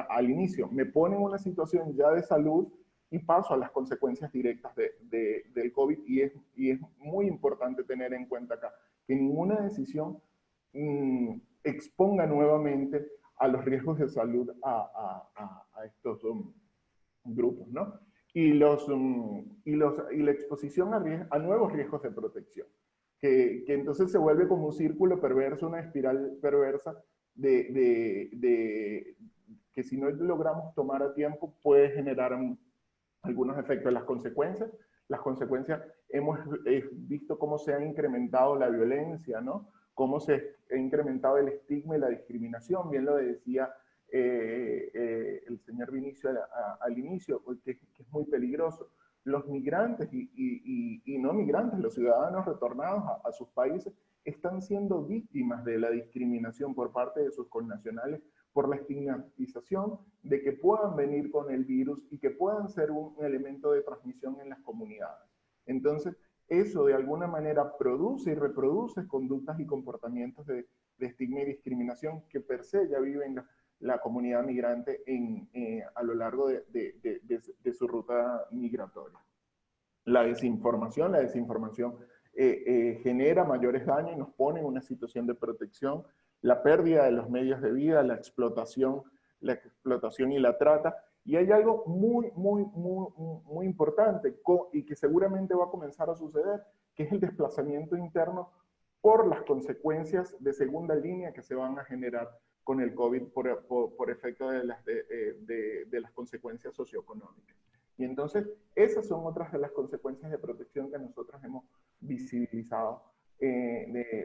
al inicio. Me pone en una situación ya de salud y paso a las consecuencias directas del COVID, y es muy importante tener en cuenta acá que ninguna decisión exponga nuevamente a los riesgos de salud a estos grupos, ¿no? Y la exposición a nuevos riesgos de protección, que entonces se vuelve como un círculo perverso, una espiral perversa que si no logramos tomar a tiempo puede generar algunos efectos. Las consecuencias hemos visto cómo se ha incrementado la violencia, ¿no? Cómo se ha incrementado el estigma y la discriminación, bien lo decía el señor Vinicio al inicio, que es muy peligroso. Los migrantes y no migrantes, los ciudadanos retornados a sus países, están siendo víctimas de la discriminación por parte de sus connacionales, por la estigmatización de que puedan venir con el virus y que puedan ser un elemento de transmisión en las comunidades. Entonces, eso de alguna manera produce y reproduce conductas y comportamientos de estigma y discriminación que per se ya viven la comunidad migrante a lo largo de su ruta migratoria. La desinformación genera mayores daños y nos pone en una situación de protección. La pérdida de los medios de vida, la explotación y la trata. Y hay algo muy importante y que seguramente va a comenzar a suceder, que es el desplazamiento interno por las consecuencias de segunda línea que se van a generar con el COVID por efecto de las consecuencias socioeconómicas. Y entonces, esas son otras de las consecuencias de protección que nosotros hemos visibilizado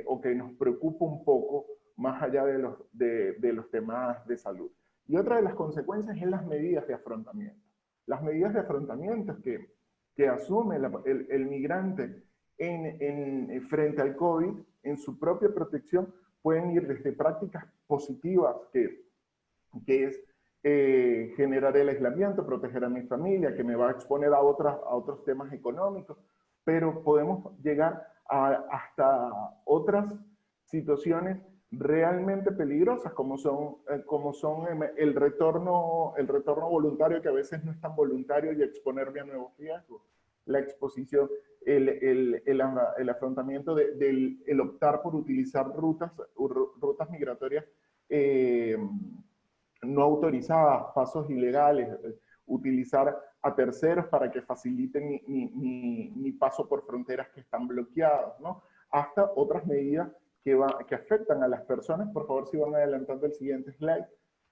o que nos preocupa un poco más allá de los temas de salud. Y otra de las consecuencias es las medidas de afrontamiento. Las medidas de afrontamiento que asume el migrante frente al COVID, en su propia protección, pueden ir desde prácticas positivas, que es generar el aislamiento, proteger a mi familia, que me va a exponer a otros temas económicos, pero podemos llegar hasta otras situaciones realmente peligrosas, como son el retorno voluntario, que a veces no es tan voluntario, y exponerme a nuevos riesgos. La exposición, el afrontamiento el optar por utilizar rutas migratorias no autorizadas, pasos ilegales, utilizar a terceros para que faciliten mi paso por fronteras que están bloqueadas, ¿no? Hasta otras medidas que afectan a las personas. Por favor, si van adelantando el siguiente slide.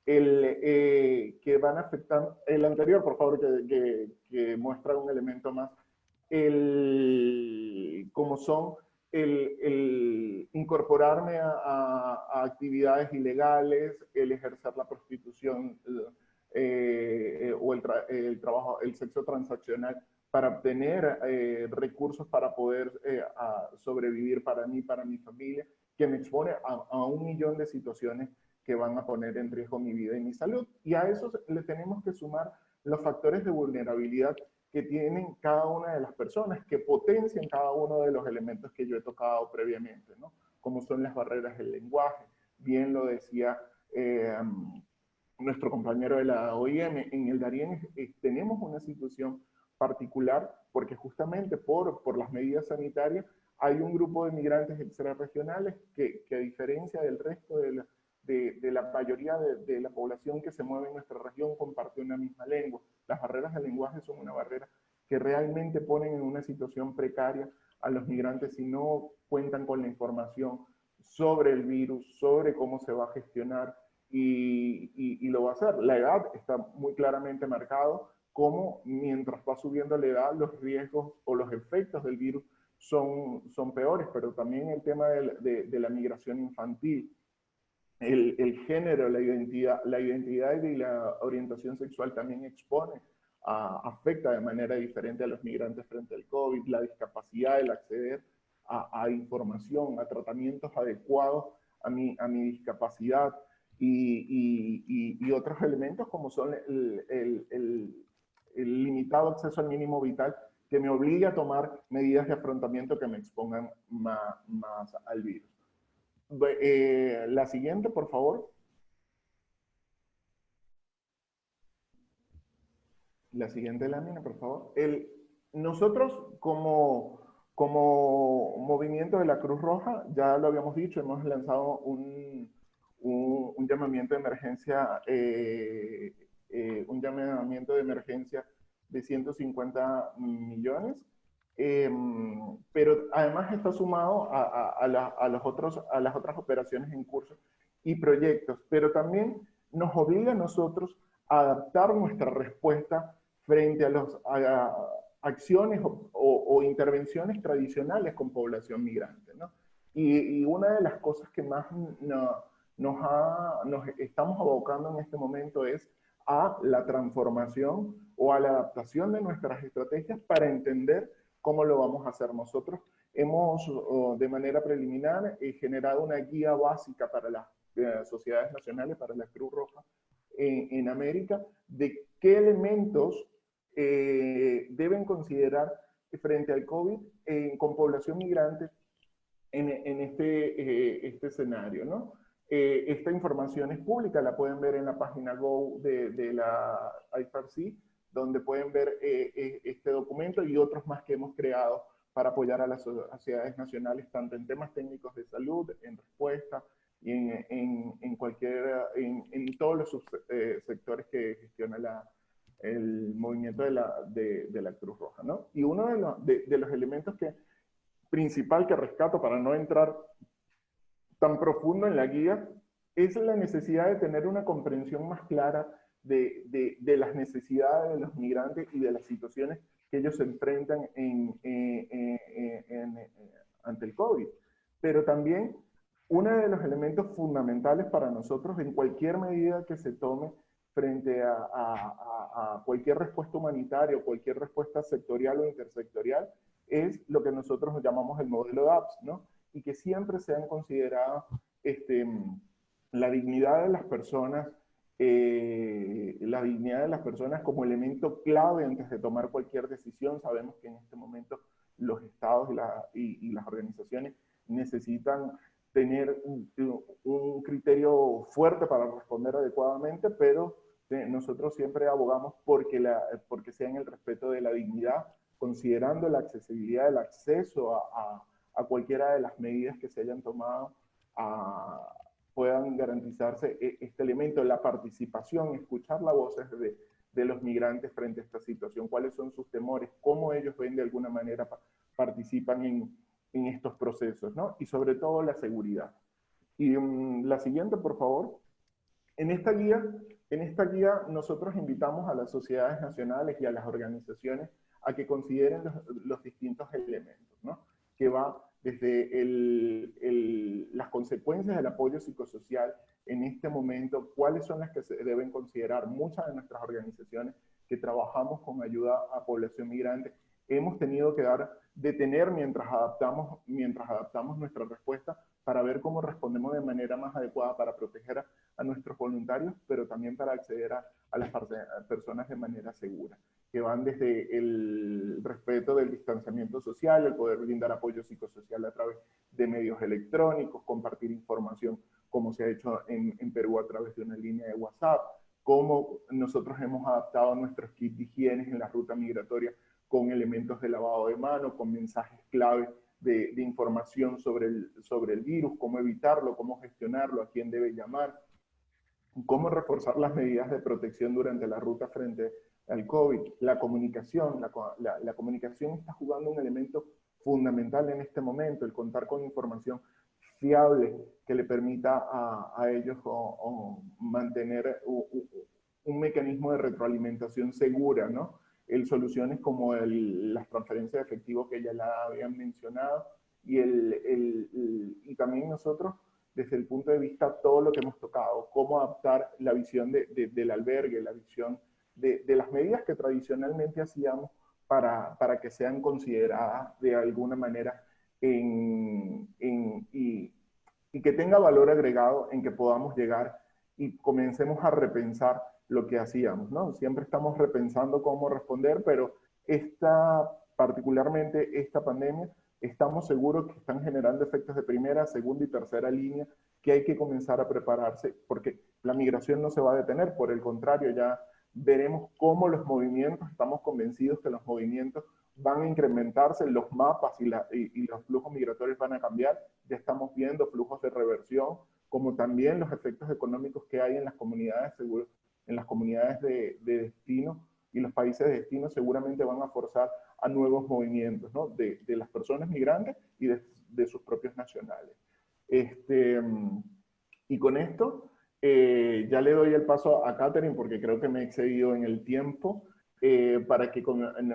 Que van a afectar, el anterior, por favor, que muestra un elemento más, como son el incorporarme a actividades ilegales, el ejercer la prostitución o el trabajo, el sexo transaccional para obtener recursos para poder sobrevivir para mí, para mi familia, que me expone a 1 millón de situaciones que van a poner en riesgo mi vida y mi salud. Y a eso le tenemos que sumar los factores de vulnerabilidad que tienen cada una de las personas, que potencian cada uno de los elementos que yo he tocado previamente, ¿no? Como son las barreras del lenguaje. Bien lo decía nuestro compañero de la OIM, en el Darién tenemos una situación particular porque justamente por las medidas sanitarias hay un grupo de migrantes extrarregionales que a diferencia del resto de la mayoría de la población que se mueve en nuestra región, comparte una misma lengua. Las barreras del lenguaje son una barrera que realmente ponen en una situación precaria a los migrantes si no cuentan con la información sobre el virus, sobre cómo se va a gestionar y lo va a hacer. La edad está muy claramente marcado, como mientras va subiendo la edad, los riesgos o los efectos del virus son peores, pero también el tema de la migración infantil, el género, la identidad y la orientación sexual también expone, afecta de manera diferente a los migrantes frente al COVID, la discapacidad, el acceder a información, a tratamientos adecuados a mi discapacidad y otros elementos como son el limitado acceso al mínimo vital que me obliga a tomar medidas de afrontamiento que me expongan más al virus. La siguiente, por favor. La siguiente lámina, por favor. Nosotros como movimiento de la Cruz Roja, ya lo habíamos dicho, hemos lanzado un llamamiento de emergencia, de 150 millones, pero además está sumado a las otras operaciones en curso y proyectos, pero también nos obliga a nosotros a adaptar nuestra respuesta frente a acciones o intervenciones tradicionales con población migrante, ¿no? Y una de las cosas que más nos estamos abocando en este momento es a la transformación o a la adaptación de nuestras estrategias para entender cómo lo vamos a hacer. Nosotros hemos, de manera preliminar, generado una guía básica para las sociedades nacionales, para la Cruz Roja en América, de qué elementos deben considerar frente al COVID con población migrante en este escenario, ¿no? Esta información es pública, la pueden ver en la página Go de la IFRC, donde pueden ver este documento y otros más que hemos creado para apoyar a las sociedades nacionales, tanto en temas técnicos de salud, en respuesta y en todos los sectores que gestiona el movimiento de la Cruz Roja, ¿no? Y uno de los elementos principal que rescato para no entrar tan profundo en la guía es la necesidad de tener una comprensión más clara de las necesidades de los migrantes y de las situaciones que ellos se enfrentan ante el COVID. Pero también uno de los elementos fundamentales para nosotros en cualquier medida que se tome frente a cualquier respuesta humanitaria o cualquier respuesta sectorial o intersectorial es lo que nosotros llamamos el modelo DAPS, ¿no? Y que siempre se han considerado la dignidad de las personas, como elemento clave antes de tomar cualquier decisión. Sabemos que en este momento los estados y las organizaciones necesitan tener un criterio fuerte para responder adecuadamente, pero nosotros siempre abogamos porque sea en el respeto de la dignidad, considerando la accesibilidad del acceso a cualquiera de las medidas que se hayan tomado, puedan garantizarse este elemento, la participación, escuchar las voces de de los migrantes frente a esta situación, cuáles son sus temores, cómo ellos ven de alguna manera, participan en estos procesos, ¿no? Y sobre todo la seguridad. Y la siguiente, por favor. En esta guía nosotros invitamos a las sociedades nacionales y a las organizaciones a que consideren los distintos elementos, ¿no? Que va desde las consecuencias del apoyo psicosocial en este momento, cuáles son las que se deben considerar. Muchas de nuestras organizaciones que trabajamos con ayuda a población migrante hemos tenido que detener mientras adaptamos nuestra respuesta para ver cómo respondemos de manera más adecuada para proteger a nuestros voluntarios, pero también para acceder a las personas de manera segura, que van desde el respeto del distanciamiento social, el poder brindar apoyo psicosocial a través de medios electrónicos, compartir información como se ha hecho en Perú a través de una línea de WhatsApp, cómo nosotros hemos adaptado nuestros kits de higiene en la ruta migratoria con elementos de lavado de mano, con mensajes clave de información sobre el virus, cómo evitarlo, cómo gestionarlo, a quién debe llamar, cómo reforzar las medidas de protección durante la ruta frente al COVID. La comunicación, la comunicación está jugando un elemento fundamental en este momento, el contar con información fiable que le permita a ellos mantener un mecanismo de retroalimentación segura, ¿no? Soluciones como las transferencias de efectivo que ya la habían mencionado, y también nosotros, desde el punto de vista todo lo que hemos tocado, cómo adaptar la visión del albergue, la visión de las medidas que tradicionalmente hacíamos para que sean consideradas de alguna manera y que tenga valor agregado en que podamos llegar y comencemos a repensar lo que hacíamos, ¿no? Siempre estamos repensando cómo responder, pero particularmente esta pandemia, estamos seguros que están generando efectos de primera, segunda y tercera línea, que hay que comenzar a prepararse, porque la migración no se va a detener, por el contrario, ya veremos cómo los movimientos, estamos convencidos que los movimientos van a incrementarse, los mapas y los flujos migratorios van a cambiar, ya estamos viendo flujos de reversión, como también los efectos económicos que hay en las comunidades seguras, en las comunidades de destino, y los países de destino seguramente van a forzar a nuevos movimientos, ¿no? de las personas migrantes y de sus propios nacionales. Y con esto ya le doy el paso a Catherine, porque creo que me he excedido en el tiempo, para que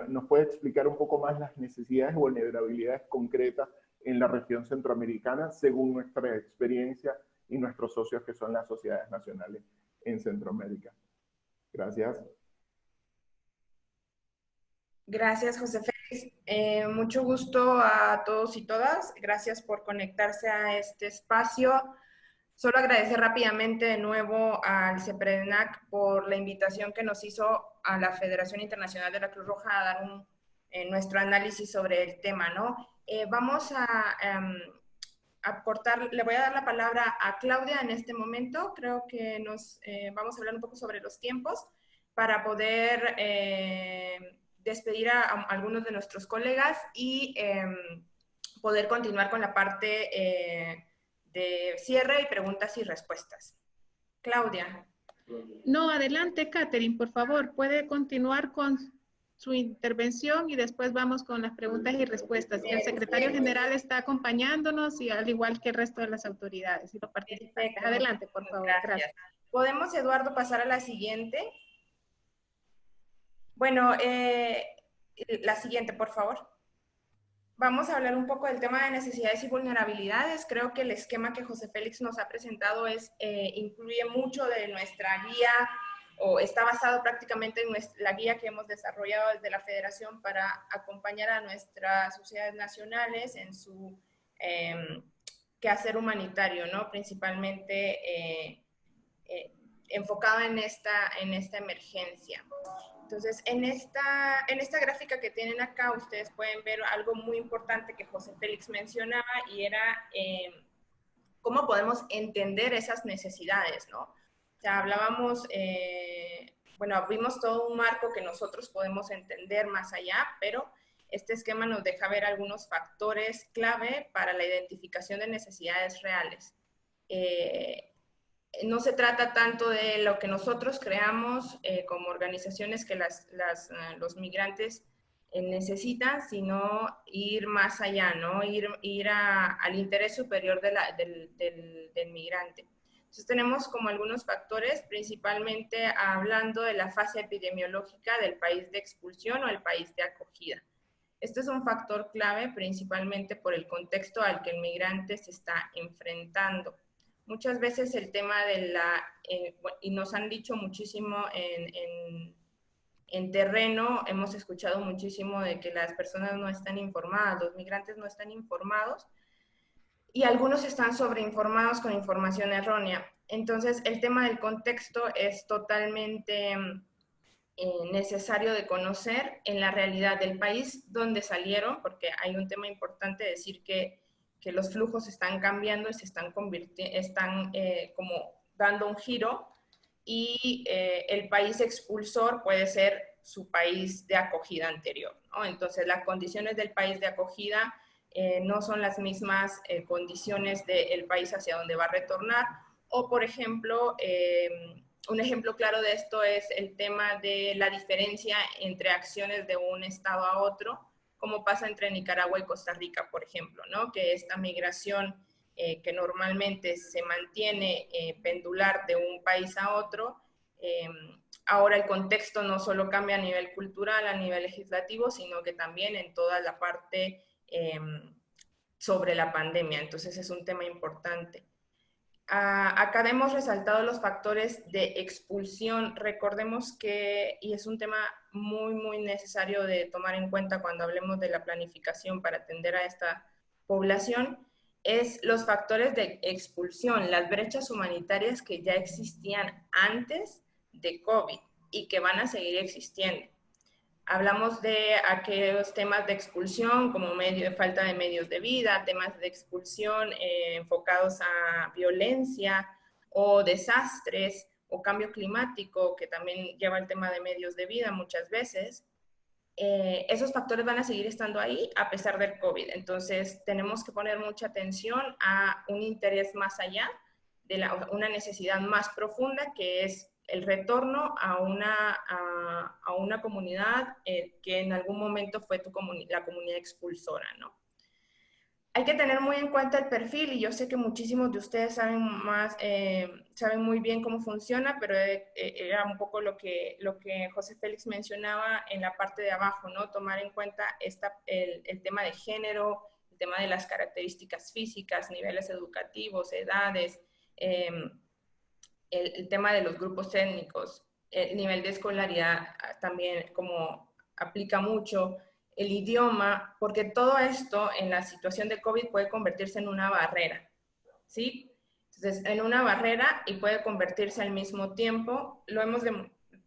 nos pueda explicar un poco más las necesidades y vulnerabilidades concretas en la región centroamericana, según nuestra experiencia y nuestros socios que son las sociedades nacionales en Centroamérica. Gracias. Gracias, José Félix. Mucho gusto a todos y todas. Gracias por conectarse a este espacio. Solo agradecer rápidamente de nuevo al CEPRENAC por la invitación que nos hizo a la Federación Internacional de la Cruz Roja a dar nuestro análisis sobre el tema, ¿no? Vamos a aportar, le voy a dar la palabra a Claudia en este momento. Creo que vamos a hablar un poco sobre los tiempos para poder despedir a algunos de nuestros colegas y poder continuar con la parte de cierre y preguntas y respuestas. Claudia. No, adelante, Catherine, por favor, puede continuar con su intervención y después vamos con las preguntas y respuestas. Y el secretario general está acompañándonos, y al igual que el resto de las autoridades y los participantes. Adelante, por favor. Gracias. ¿Podemos, Eduardo, pasar a la siguiente? Bueno, la siguiente, por favor. Vamos a hablar un poco del tema de necesidades y vulnerabilidades. Creo que el esquema que José Félix nos ha presentado incluye mucho de nuestra guía, o está basado prácticamente en la guía que hemos desarrollado desde la Federación para acompañar a nuestras sociedades nacionales en su quehacer humanitario, ¿no? Principalmente enfocado en esta emergencia. Entonces, en esta gráfica que tienen acá, ustedes pueden ver algo muy importante que José Félix mencionaba, y era cómo podemos entender esas necesidades, ¿no? O sea, hablábamos, bueno, vimos todo un marco que nosotros podemos entender más allá, pero este esquema nos deja ver algunos factores clave para la identificación de necesidades reales. no se trata tanto de lo que nosotros creamos como organizaciones que los migrantes necesitan, sino ir más allá, ¿no? Ir al interés superior del migrante. Entonces tenemos como algunos factores, principalmente hablando de la fase epidemiológica del país de expulsión o el país de acogida. Este es un factor clave principalmente por el contexto al que el migrante se está enfrentando. Muchas veces el tema de y nos han dicho muchísimo en terreno, hemos escuchado muchísimo de que las personas no están informadas, los migrantes no están informados, y algunos están sobreinformados con información errónea. Entonces, el tema del contexto es totalmente necesario de conocer en la realidad del país donde salieron, porque hay un tema importante decir que los flujos están cambiando y se están como dando un giro, y el país expulsor puede ser su país de acogida anterior, ¿no? Entonces, las condiciones del país de acogida no son las mismas condiciones del país hacia donde va a retornar. O, por ejemplo, un ejemplo claro de esto es el tema de la diferencia entre acciones de un estado a otro, como pasa entre Nicaragua y Costa Rica, por ejemplo, ¿no? Que esta migración que normalmente se mantiene pendular de un país a otro, ahora el contexto no solo cambia a nivel cultural, a nivel legislativo, sino que también en toda la parte sobre la pandemia. Entonces es un tema importante. Acá hemos resaltado los factores de expulsión. Recordemos que, y es un tema muy, muy necesario de tomar en cuenta cuando hablemos de la planificación para atender a esta población, es los factores de expulsión, las brechas humanitarias que ya existían antes de COVID y que van a seguir existiendo. Hablamos de aquellos temas de expulsión como falta de medios de vida, temas de expulsión enfocados a violencia o desastres o cambio climático, que también lleva el tema de medios de vida muchas veces. Esos factores van a seguir estando ahí a pesar del COVID. Entonces tenemos que poner mucha atención a un interés más allá, de una necesidad más profunda, que es el retorno a una comunidad que en algún momento fue la comunidad expulsora, ¿no? Hay que tener muy en cuenta el perfil, y yo sé que muchísimos de ustedes saben muy bien cómo funciona, pero era un poco lo que José Félix mencionaba en la parte de abajo, ¿no? Tomar en cuenta el tema de género, el tema de las características físicas, niveles educativos, edades, el tema de los grupos étnicos, el nivel de escolaridad también como aplica mucho, el idioma, porque todo esto en la situación de COVID puede convertirse en una barrera, ¿sí? Entonces, en una barrera, y puede convertirse al mismo tiempo, lo hemos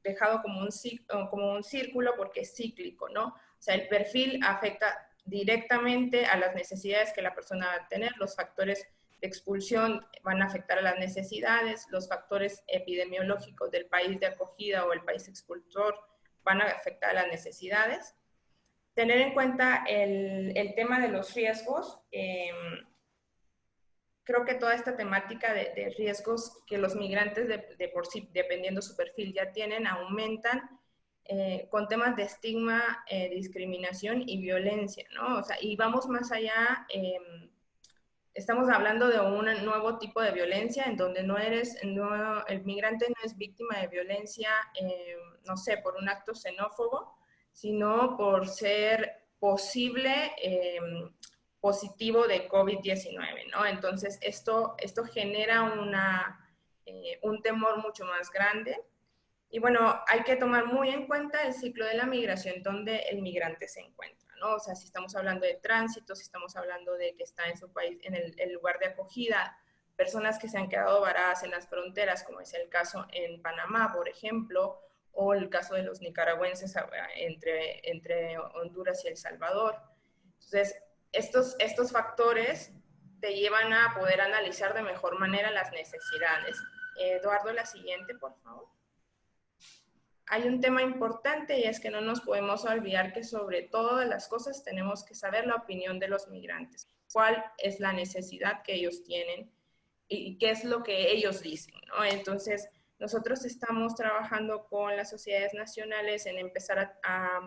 dejado como un círculo porque es cíclico, ¿no? O sea, el perfil afecta directamente a las necesidades que la persona va a tener, los factores de expulsión van a afectar a las necesidades, los factores epidemiológicos del país de acogida o el país expulsor van a afectar a las necesidades. Tener en cuenta el tema de los riesgos. Creo que toda esta temática de riesgos que los migrantes de por sí, dependiendo su perfil, ya tienen, aumentan con temas de estigma, discriminación y violencia, ¿no? O sea, y vamos más allá. Estamos hablando de un nuevo tipo de violencia en donde el migrante no es víctima de violencia, no sé, por un acto xenófobo, sino por ser posible positivo de COVID-19, ¿no? Entonces, esto genera un temor mucho más grande. Y bueno, hay que tomar muy en cuenta el ciclo de la migración donde el migrante se encuentra, ¿no? O sea, si estamos hablando de tránsito, si estamos hablando de que está en su país, en el lugar de acogida, personas que se han quedado varadas en las fronteras, como es el caso en Panamá, por ejemplo, o el caso de los nicaragüenses entre Honduras y El Salvador. Entonces, estos factores te llevan a poder analizar de mejor manera las necesidades. Eduardo, la siguiente, por favor. Hay un tema importante, y es que no nos podemos olvidar que sobre todas las cosas tenemos que saber la opinión de los migrantes. ¿Cuál es la necesidad que ellos tienen? y qué es lo que ellos dicen, ¿no? Entonces, nosotros estamos trabajando con las sociedades nacionales en empezar a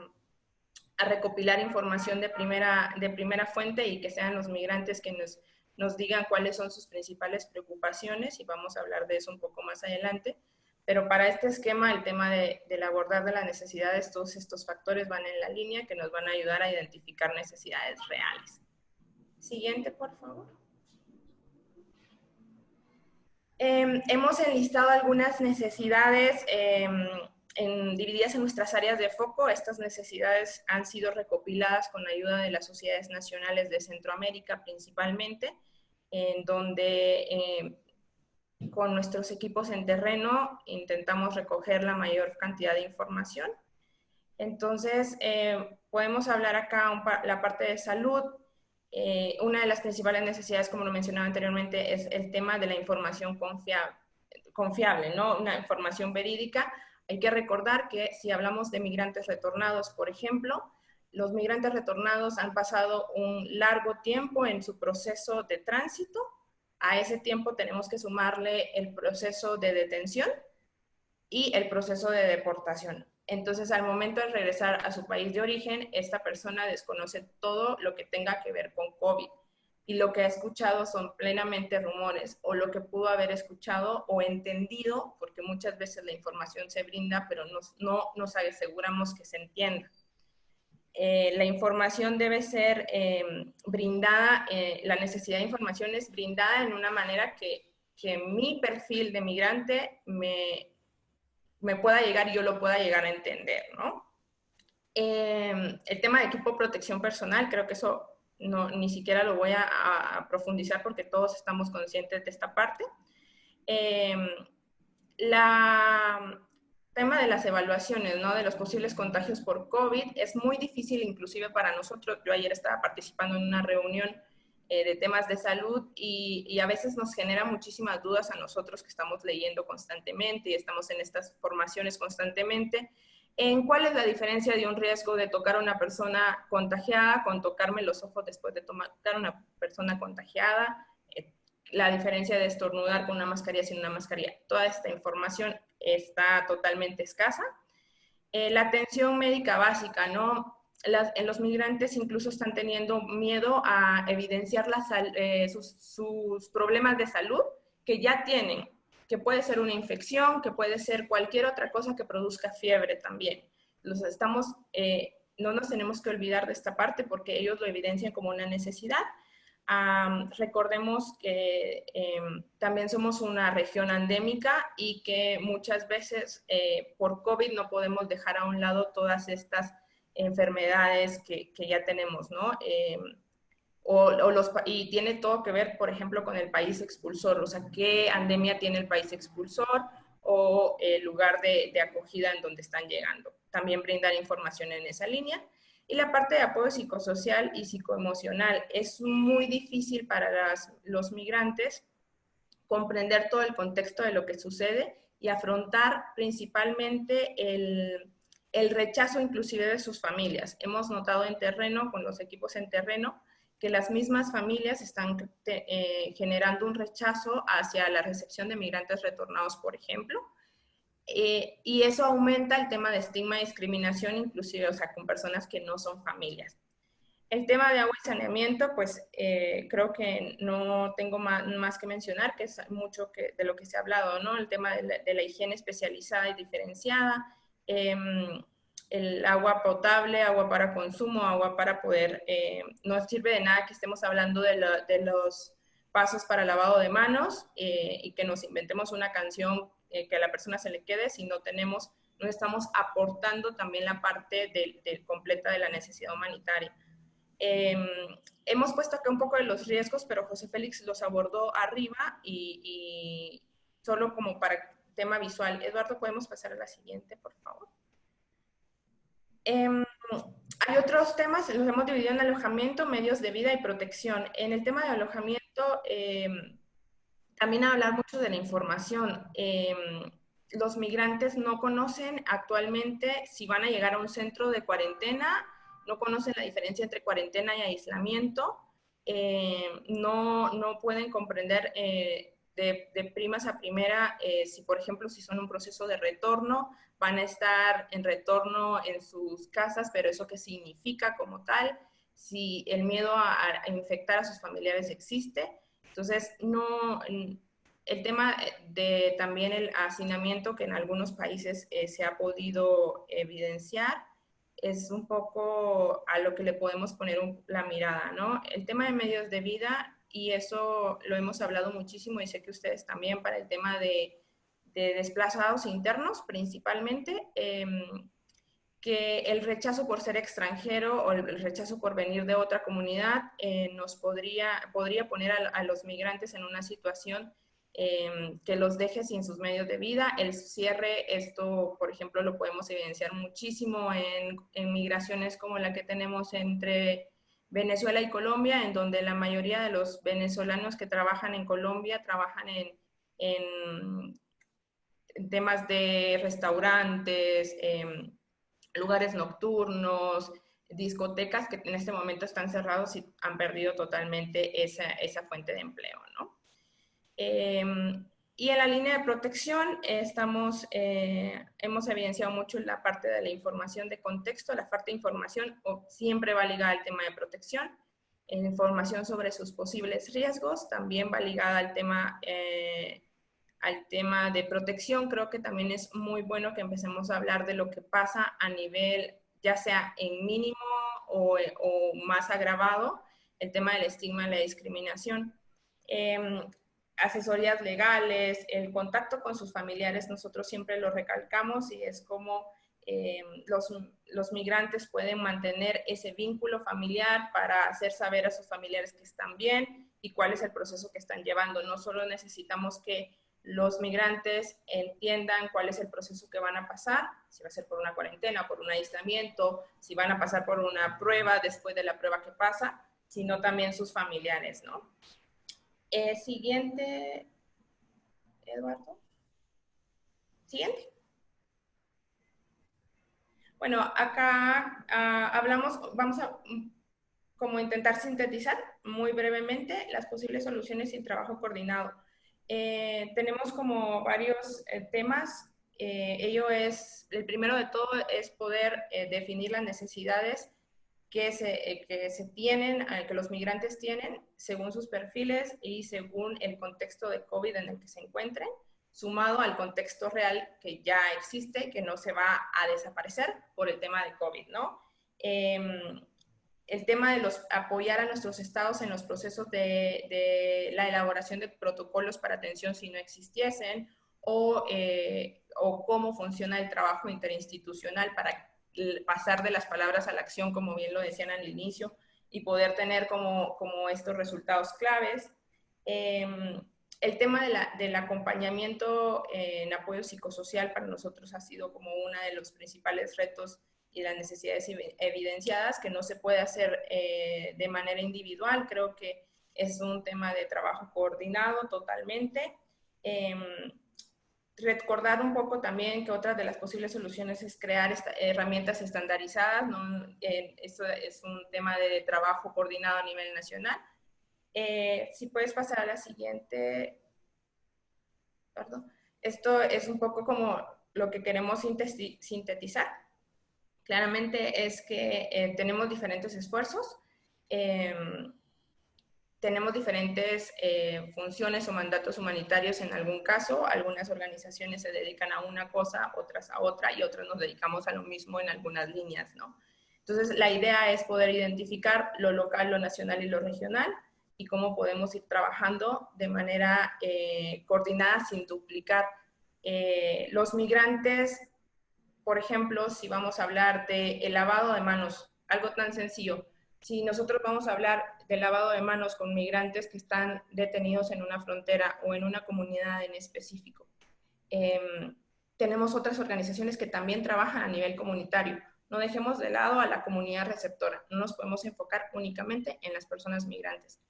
recopilar información de primera fuente y que sean los migrantes que nos digan cuáles son sus principales preocupaciones, y vamos a hablar de eso un poco más adelante. Pero para este esquema, el tema del abordar de las necesidades, todos estos factores van en la línea que nos van a ayudar a identificar necesidades reales. Siguiente, por favor. Hemos enlistado algunas necesidades divididas en nuestras áreas de foco. Estas necesidades han sido recopiladas con la ayuda de las sociedades nacionales de Centroamérica principalmente, en donde con nuestros equipos en terreno intentamos recoger la mayor cantidad de información. Entonces, podemos hablar acá la parte de salud. Una de las principales necesidades, como lo mencionaba anteriormente, es el tema de la información confiable, ¿no? Una información verídica. Hay que recordar que si hablamos de migrantes retornados, por ejemplo, los migrantes retornados han pasado un largo tiempo en su proceso de tránsito. A ese tiempo tenemos que sumarle el proceso de detención y el proceso de deportación. Entonces, al momento de regresar a su país de origen, esta persona desconoce todo lo que tenga que ver con COVID. Y lo que ha escuchado son plenamente rumores, o lo que pudo haber escuchado o entendido, porque muchas veces la información se brinda, pero no nos aseguramos que se entienda. La información debe ser brindada, la necesidad de información es brindada en una manera que mi perfil de migrante me pueda llegar y yo lo pueda llegar a entender, ¿no? El tema de equipo de protección personal, creo que eso ni siquiera lo voy a profundizar porque todos estamos conscientes de esta parte. Tema de las evaluaciones, ¿no? De los posibles contagios por COVID es muy difícil inclusive para nosotros. Yo ayer estaba participando en una reunión de temas de salud y a veces nos genera muchísimas dudas a nosotros que estamos leyendo constantemente y estamos en estas formaciones constantemente, en cuál es la diferencia de un riesgo de tocar a una persona contagiada con tocarme los ojos después de tocar a una persona contagiada, la diferencia de estornudar con una mascarilla sin una mascarilla. Toda esta información está totalmente escasa. La atención médica básica, ¿no? Los migrantes incluso están teniendo miedo a evidenciar sus problemas de salud que ya tienen, que puede ser una infección, que puede ser cualquier otra cosa que produzca fiebre también. No nos tenemos que olvidar de esta parte porque ellos lo evidencian como una necesidad. Recordemos que también somos una región endémica y que muchas veces por COVID no podemos dejar a un lado todas enfermedades que ya tenemos, ¿no? Y tiene todo que ver, por ejemplo, con el país expulsor, o sea, qué endemia tiene el país expulsor o el lugar de acogida en donde están llegando. También brindar información en esa línea. Y la parte de apoyo psicosocial y psicoemocional. Es muy difícil para los migrantes comprender todo el contexto de lo que sucede y afrontar principalmente el rechazo inclusive de sus familias. Hemos notado en terreno, con los equipos en terreno, que las mismas familias están generando un rechazo hacia la recepción de migrantes retornados, por ejemplo, y eso aumenta el tema de estigma y discriminación, inclusive, o sea, con personas que no son familias. El tema de agua y saneamiento, pues creo que no tengo más que mencionar, que es mucho de lo que se ha hablado, ¿no? El tema de la higiene especializada y diferenciada, el agua potable, agua para consumo, agua para poder, no sirve de nada que estemos hablando de los pasos para lavado de manos y que nos inventemos una canción que a la persona se le quede si no estamos aportando también la parte completa de la necesidad humanitaria. Hemos puesto acá un poco de los riesgos, pero José Félix los abordó arriba y solo como para tema visual. Eduardo, ¿podemos pasar a la siguiente, por favor? Hay otros temas, los hemos dividido en alojamiento, medios de vida y protección. En el tema de alojamiento, también hablar mucho de la información. Los migrantes no conocen actualmente si van a llegar a un centro de cuarentena, no conocen la diferencia entre cuarentena y aislamiento, no pueden comprender de primas a primera, si por ejemplo, si son un proceso de retorno, van a estar en retorno en sus casas, pero eso qué significa como tal, si el miedo a infectar a sus familiares existe. Entonces, no, el tema de también el hacinamiento que en algunos países se ha podido evidenciar, es un poco a lo que le podemos poner la mirada, ¿no? El tema de medios de vida, y eso lo hemos hablado muchísimo y sé que ustedes también, para el tema de desplazados internos principalmente, que el rechazo por ser extranjero o el rechazo por venir de otra comunidad nos podría poner a los migrantes en una situación que los deje sin sus medios de vida. El cierre, esto por ejemplo lo podemos evidenciar muchísimo en migraciones como la que tenemos entre Venezuela y Colombia, en donde la mayoría de los venezolanos que trabajan en Colombia trabajan en temas de restaurantes, lugares nocturnos, discotecas que en este momento están cerrados y han perdido totalmente esa fuente de empleo, ¿no? Y en la línea de protección hemos evidenciado mucho la parte de la información de contexto. La parte de información siempre va ligada al tema de protección. Información sobre sus posibles riesgos también va ligada al tema de protección. Creo que también es muy bueno que empecemos a hablar de lo que pasa a nivel, ya sea en mínimo o más agravado, el tema del estigma y la discriminación. Asesorías legales, el contacto con sus familiares, nosotros siempre lo recalcamos, y es como los migrantes pueden mantener ese vínculo familiar para hacer saber a sus familiares que están bien y cuál es el proceso que están llevando. No solo necesitamos que los migrantes entiendan cuál es el proceso que van a pasar, si va a ser por una cuarentena, por un aislamiento, si van a pasar por una prueba, después de la prueba que pasa, sino también sus familiares, ¿no? Siguiente, Eduardo. Siguiente. Bueno, acá vamos a como intentar sintetizar muy brevemente las posibles soluciones y el trabajo coordinado. Tenemos como varios temas. El primero de todo es poder definir las necesidades que se tienen, que los migrantes tienen, según sus perfiles y según el contexto de COVID en el que se encuentren, sumado al contexto real que ya existe, que no se va a desaparecer por el tema de COVID, ¿no? El tema de apoyar a nuestros estados en los procesos de la elaboración de protocolos para atención si no existiesen, o cómo funciona el trabajo interinstitucional para pasar de las palabras a la acción, como bien lo decían al inicio, y poder tener como estos resultados claves. El tema del acompañamiento en apoyo psicosocial para nosotros ha sido como uno de los principales retos y las necesidades evidenciadas, que no se puede hacer de manera individual. Creo que es un tema de trabajo coordinado totalmente. Recordar un poco también que otra de las posibles soluciones es crear herramientas estandarizadas, ¿no? Esto es un tema de trabajo coordinado a nivel nacional. Si puedes pasar a la siguiente. Perdón. Esto es un poco como lo que queremos sintetizar. Claramente es que tenemos diferentes esfuerzos, tenemos diferentes funciones o mandatos humanitarios en algún caso. Algunas organizaciones se dedican a una cosa, otras a otra, y otras nos dedicamos a lo mismo en algunas líneas, ¿no? Entonces, la idea es poder identificar lo local, lo nacional y lo regional, y cómo podemos ir trabajando de manera coordinada sin duplicar. Los migrantes, por ejemplo, si vamos a hablar del lavado de manos, algo tan sencillo. Si nosotros vamos a hablar del lavado de manos con migrantes que están detenidos en una frontera o en una comunidad en específico, tenemos otras organizaciones que también trabajan a nivel comunitario. No dejemos de lado a la comunidad receptora, no nos podemos enfocar únicamente en las personas migrantes.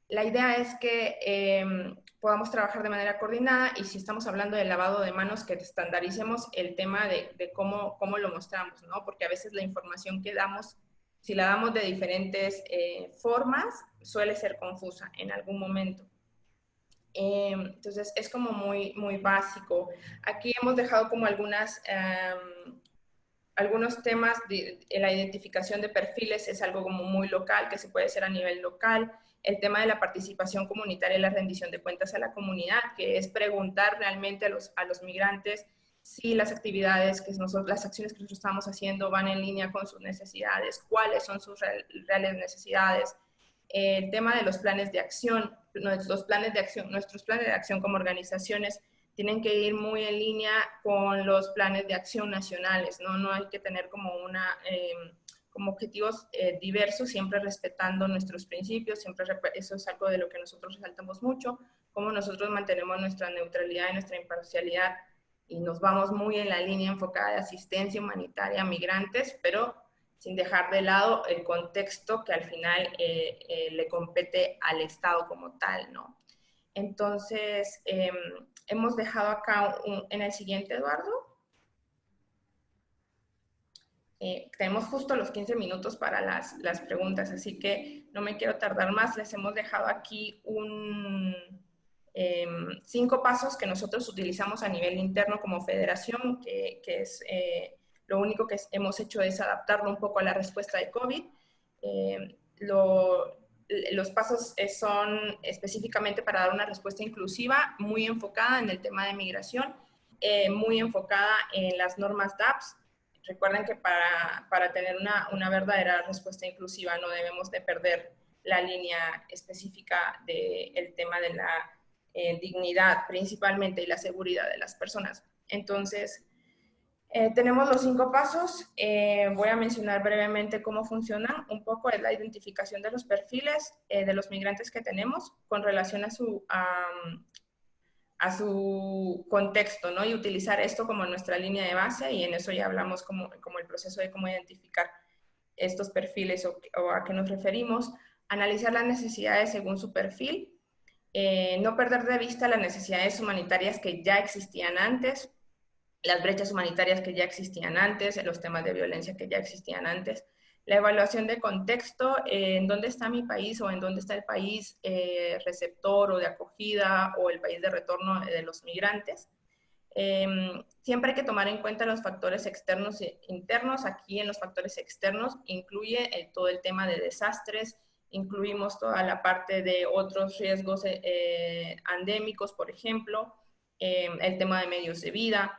La idea es que podamos trabajar de manera coordinada, y si estamos hablando del lavado de manos, que estandaricemos el tema de cómo lo mostramos, ¿no? Porque a veces la información que damos, si la damos de diferentes formas, suele ser confusa en algún momento. Entonces, es como muy, muy básico. Aquí hemos dejado como algunos temas de la identificación de perfiles, es algo como muy local, que se puede hacer a nivel local. El tema de la participación comunitaria y la rendición de cuentas a la comunidad, que es preguntar realmente a los migrantes si las actividades las acciones que nosotros estamos haciendo van en línea con sus necesidades, cuáles son sus reales necesidades. El tema de los planes de acción, nuestros planes de acción como organizaciones tienen que ir muy en línea con los planes de acción nacionales, ¿no? No hay que tener como como objetivos diversos, siempre respetando nuestros principios, eso es algo de lo que nosotros resaltamos mucho, cómo nosotros mantenemos nuestra neutralidad y nuestra imparcialidad y nos vamos muy en la línea enfocada de asistencia humanitaria a migrantes, pero sin dejar de lado el contexto que al final le compete al Estado como tal, ¿no? Entonces, hemos dejado acá en el siguiente, Eduardo. Tenemos justo los 15 minutos para las preguntas, así que no me quiero tardar más. Les hemos dejado aquí 5 pasos que nosotros utilizamos a nivel interno como federación, que es lo único que hemos hecho es adaptarlo un poco a la respuesta de COVID. Los pasos son específicamente para dar una respuesta inclusiva, muy enfocada en el tema de migración, muy enfocada en las normas DAPS. Recuerden que para tener una verdadera respuesta inclusiva no debemos de perder la línea específica del tema de la dignidad principalmente y la seguridad de las personas. Entonces, tenemos los 5 pasos. Voy a mencionar brevemente cómo funcionan. Un poco es la identificación de los perfiles de los migrantes que tenemos con relación a su contexto, ¿no? Y utilizar esto como nuestra línea de base, y en eso ya hablamos como el proceso de cómo identificar estos perfiles o a qué nos referimos. Analizar las necesidades según su perfil. No perder de vista las necesidades humanitarias que ya existían antes, las brechas humanitarias que ya existían antes, los temas de violencia que ya existían antes, la evaluación de contexto, en dónde está mi país o en dónde está el país receptor o de acogida o el país de retorno de los migrantes. Siempre hay que tomar en cuenta los factores externos e internos. Aquí en los factores externos incluye todo el tema de desastres, incluimos toda la parte de otros riesgos endémicos, por ejemplo, el tema de medios de vida.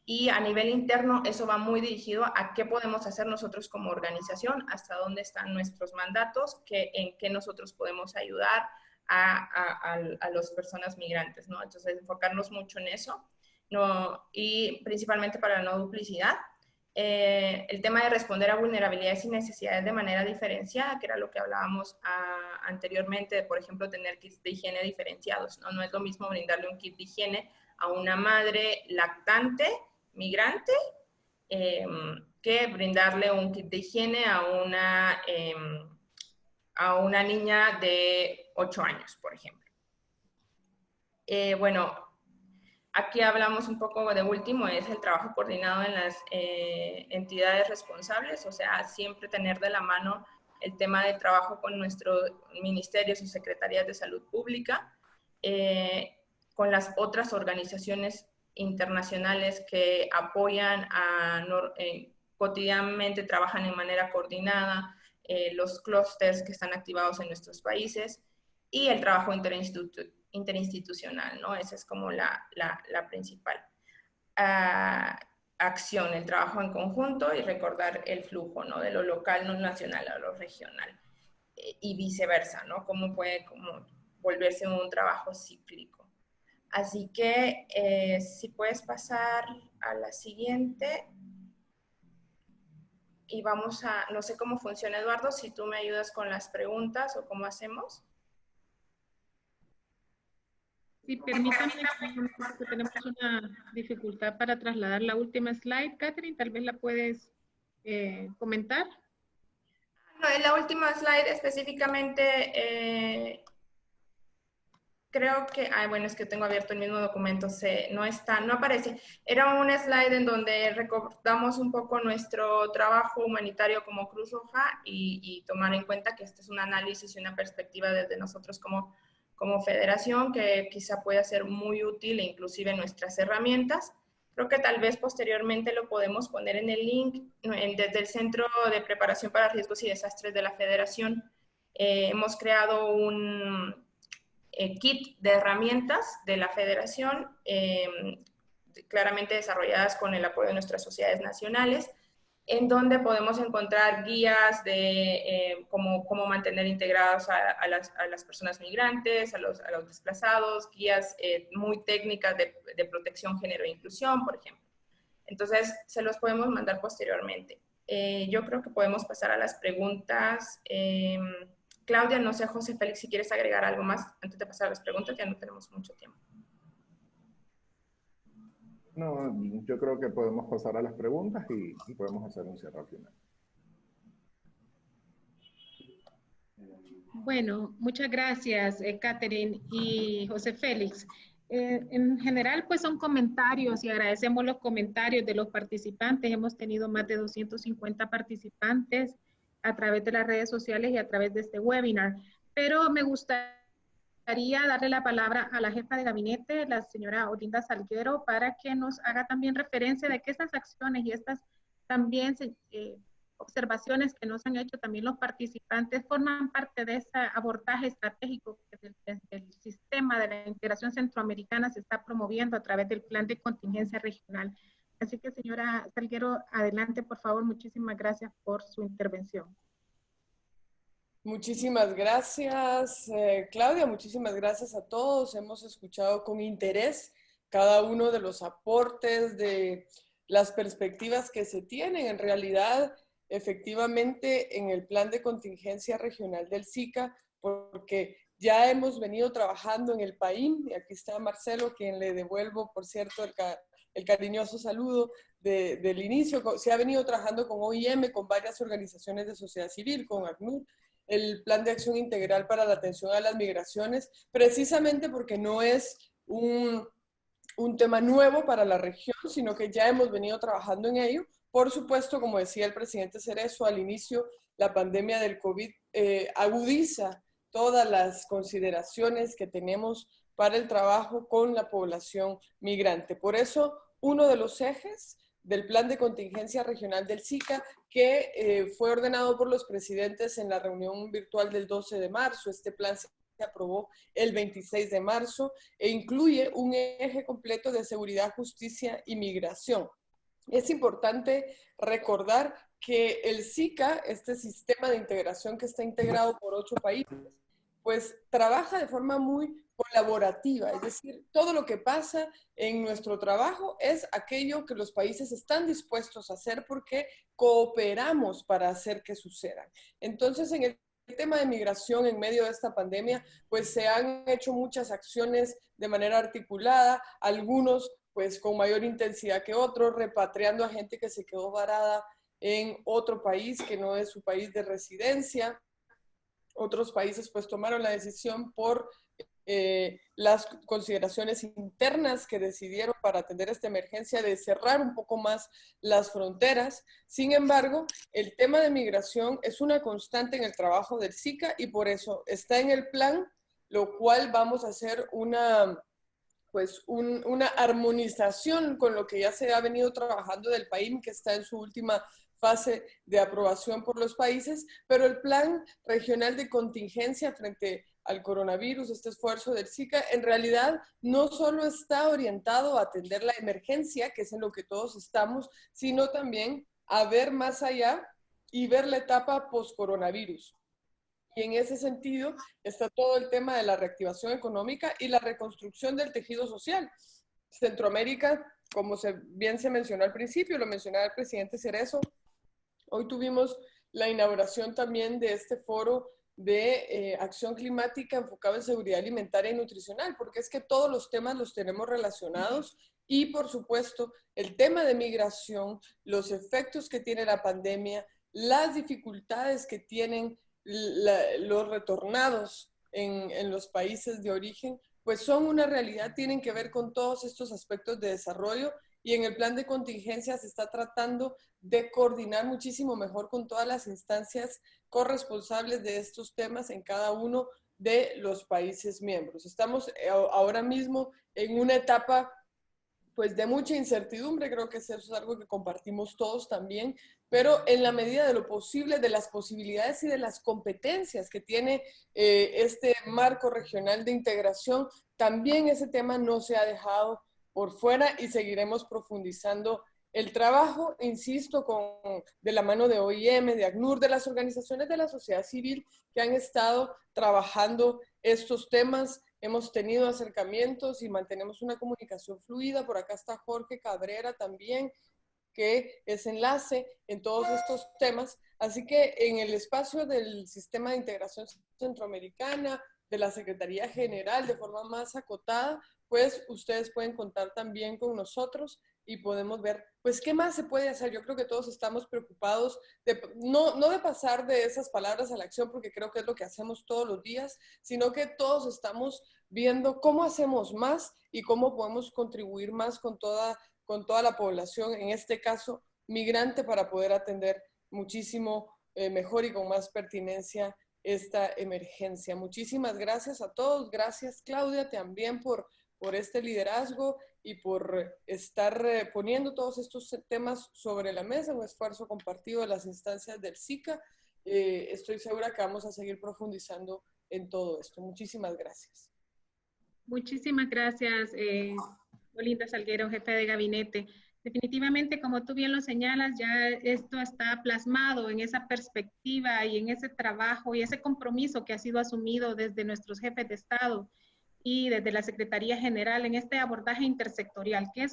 Y a nivel interno, eso va muy dirigido a qué podemos hacer nosotros como organización, hasta dónde están nuestros mandatos, en qué nosotros podemos ayudar a las personas migrantes, ¿no? Entonces, enfocarnos mucho en eso, ¿no? Y principalmente para la no duplicidad. El tema de responder a vulnerabilidades y necesidades de manera diferenciada, que era lo que hablábamos anteriormente, de, por ejemplo, tener kits de higiene diferenciados, ¿no? No es lo mismo brindarle un kit de higiene a una madre lactante migrante que brindarle un kit de higiene a una niña de 8 años, por ejemplo. Bueno, aquí hablamos un poco de último, es el trabajo coordinado en las entidades responsables, o sea, siempre tener de la mano el tema de trabajo con nuestros ministerios o secretarías de salud pública, con las otras organizaciones internacionales que apoyan cotidianamente, trabajan en manera coordinada, los clústeres que están activados en nuestros países y el trabajo interinstitucional, ¿no? Esa es como la principal acción, el trabajo en conjunto y recordar el flujo, ¿no? De lo local, no nacional a lo regional y viceversa, ¿no? Cómo puede volverse un trabajo cíclico. Así que si puedes pasar a la siguiente. Y vamos no sé cómo funciona, Eduardo, si tú me ayudas con las preguntas o cómo hacemos. Sí, permítame, porque tenemos una dificultad para trasladar la última slide. Catherine, tal vez la puedes comentar. No, en la última slide específicamente, creo que, bueno, es que tengo abierto el mismo documento, no aparece. Era un slide en donde recordamos un poco nuestro trabajo humanitario como Cruz Roja y tomar en cuenta que este es un análisis y una perspectiva desde nosotros como como federación, que quizá pueda ser muy útil e inclusive nuestras herramientas. Creo que tal vez posteriormente lo podemos poner en el link desde el Centro de Preparación para Riesgos y Desastres de la Federación. Hemos creado un kit de herramientas de la Federación, claramente desarrolladas con el apoyo de nuestras sociedades nacionales, en donde podemos encontrar guías de cómo mantener integrados a las personas migrantes, a los desplazados, guías muy técnicas de protección, género e inclusión, por ejemplo. Entonces, se los podemos mandar posteriormente. Yo creo que podemos pasar a las preguntas. Claudia, no sé, José Félix, si quieres agregar algo más antes de pasar a las preguntas, ya no tenemos mucho tiempo. No, yo creo que podemos pasar a las preguntas y podemos hacer un cierre al final. Bueno, muchas gracias, Catherine y José Félix. En general, pues son comentarios y agradecemos los comentarios de los participantes. Hemos tenido más de 250 participantes a través de las redes sociales y a través de este webinar. Pero me gustaría darle la palabra a la jefa de gabinete, la señora Olinda Salguero, para que nos haga también referencia de que estas acciones y estas también observaciones que nos han hecho también los participantes forman parte de ese abordaje estratégico que desde el sistema de la integración centroamericana se está promoviendo a través del plan de contingencia regional. Así que, señora Salguero, adelante, por favor. Muchísimas gracias por su intervención. Muchísimas gracias, Claudia. Muchísimas gracias a todos. Hemos escuchado con interés cada uno de los aportes, de las perspectivas que se tienen. En realidad, efectivamente, en el plan de contingencia regional del SICA, porque ya hemos venido trabajando en el PAIM, y aquí está Marcelo, quien le devuelvo, por cierto, el cariñoso saludo del inicio. Se ha venido trabajando con OIM, con varias organizaciones de sociedad civil, con ACNUR, el Plan de Acción Integral para la Atención a las Migraciones, precisamente porque no es un tema nuevo para la región, sino que ya hemos venido trabajando en ello. Por supuesto, como decía el presidente Cerezo al inicio, la pandemia del COVID agudiza todas las consideraciones que tenemos para el trabajo con la población migrante. Por eso, uno de los ejes del Plan de Contingencia Regional del SICA, que fue ordenado por los presidentes en la reunión virtual del 12 de marzo. Este plan se aprobó el 26 de marzo e incluye un eje completo de seguridad, justicia y migración. Es importante recordar que el SICA, este sistema de integración que está integrado por 8 países, pues trabaja de forma muy colaborativa, es decir, todo lo que pasa en nuestro trabajo es aquello que los países están dispuestos a hacer porque cooperamos para hacer que sucedan. Entonces, en el tema de migración en medio de esta pandemia, pues se han hecho muchas acciones de manera articulada, algunos pues con mayor intensidad que otros, repatriando a gente que se quedó varada en otro país que no es su país de residencia. Otros países pues tomaron la decisión por las consideraciones internas que decidieron para atender esta emergencia de cerrar un poco más las fronteras. Sin embargo, el tema de migración es una constante en el trabajo del SICA y por eso está en el plan, lo cual vamos a hacer una armonización con lo que ya se ha venido trabajando del PAIM, que está en su última fase de aprobación por los países, pero el plan regional de contingencia frente al coronavirus, este esfuerzo del SICA, en realidad no solo está orientado a atender la emergencia, que es en lo que todos estamos, sino también a ver más allá y ver la etapa post-coronavirus. Y en ese sentido está todo el tema de la reactivación económica y la reconstrucción del tejido social. Centroamérica, como bien se mencionó al principio, lo mencionaba el presidente Cerezo, hoy tuvimos la inauguración también de este foro de acción climática enfocado en seguridad alimentaria y nutricional, porque es que todos los temas los tenemos relacionados y, por supuesto, el tema de migración, los efectos que tiene la pandemia, las dificultades que tienen los retornados en los países de origen, pues son una realidad, tienen que ver con todos estos aspectos de desarrollo y en el plan de contingencia se está tratando de coordinar muchísimo mejor con todas las instancias corresponsables de estos temas en cada uno de los países miembros. Estamos ahora mismo en una etapa pues de mucha incertidumbre, creo que eso es algo que compartimos todos también, pero en la medida de lo posible, de las posibilidades y de las competencias que tiene este marco regional de integración, también ese tema no se ha dejado por fuera y seguiremos profundizando el trabajo, insisto, de la mano de OIM, de ACNUR, de las organizaciones de la sociedad civil que han estado trabajando estos temas. Hemos tenido acercamientos y mantenemos una comunicación fluida. Por acá está Jorge Cabrera también, que es enlace en todos estos temas. Así que en el espacio del Sistema de Integración Centroamericana, de la Secretaría General, de forma más acotada, pues ustedes pueden contar también con nosotros y podemos ver, pues, qué más se puede hacer. Yo creo que todos estamos preocupados, no de pasar de esas palabras a la acción, porque creo que es lo que hacemos todos los días, sino que todos estamos viendo cómo hacemos más y cómo podemos contribuir más con toda la población, en este caso migrante, para poder atender muchísimo mejor y con más pertinencia esta emergencia. Muchísimas gracias a todos. Gracias, Claudia, también por este liderazgo y por estar poniendo todos estos temas sobre la mesa, un esfuerzo compartido de las instancias del SICA. Estoy segura que vamos a seguir profundizando en todo esto. Muchísimas gracias. Muchísimas gracias, Olinda Salguero, jefe de gabinete. Definitivamente, como tú bien lo señalas, ya esto está plasmado en esa perspectiva y en ese trabajo y ese compromiso que ha sido asumido desde nuestros jefes de Estado y desde la Secretaría General en este abordaje intersectorial, que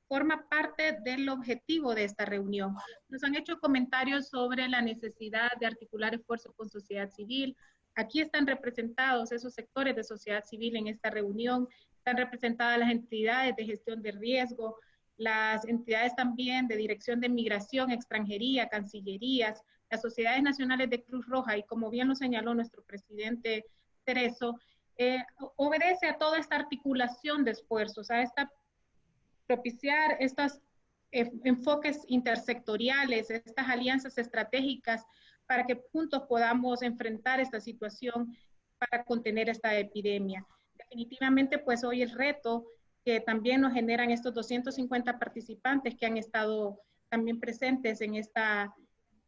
forma parte del objetivo de esta reunión. Nos han hecho comentarios sobre la necesidad de articular esfuerzos con sociedad civil. Aquí están representados esos sectores de sociedad civil en esta reunión, están representadas las entidades de gestión de riesgo, las entidades también de dirección de migración, extranjería, cancillerías, las sociedades nacionales de Cruz Roja, y como bien lo señaló nuestro presidente Cerezo, obedece a toda esta articulación de esfuerzos, a propiciar estos enfoques intersectoriales, estas alianzas estratégicas para que juntos podamos enfrentar esta situación para contener esta epidemia. Definitivamente, pues hoy el reto que también nos generan estos 250 participantes que han estado también presentes en esta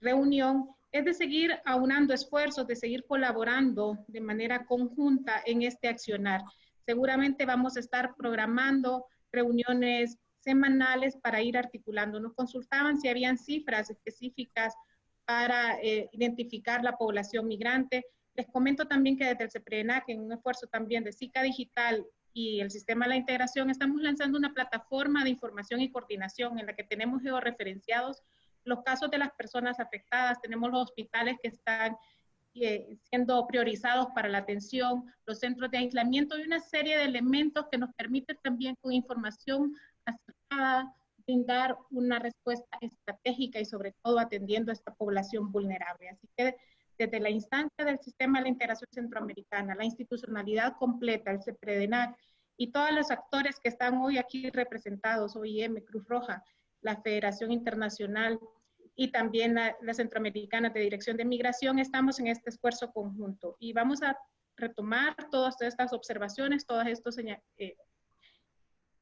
reunión es de seguir aunando esfuerzos, de seguir colaborando de manera conjunta en este accionar. Seguramente vamos a estar programando reuniones semanales para ir articulando. Nos consultaban si habían cifras específicas para identificar la población migrante. Les comento también que desde el CEPRENAC, en un esfuerzo también de SICA Digital y el Sistema de la Integración, estamos lanzando una plataforma de información y coordinación en la que tenemos georreferenciados los casos de las personas afectadas, tenemos los hospitales que están siendo priorizados para la atención, los centros de aislamiento y una serie de elementos que nos permiten también con información acertada brindar una respuesta estratégica y sobre todo atendiendo a esta población vulnerable. Así que desde la instancia del Sistema de la Integración Centroamericana, la institucionalidad completa, el CEPREDENAC y todos los actores que están hoy aquí representados, OIM, Cruz Roja, la Federación Internacional y también la Centroamericana de Dirección de Migración, estamos en este esfuerzo conjunto y vamos a retomar todas estas observaciones, todos estos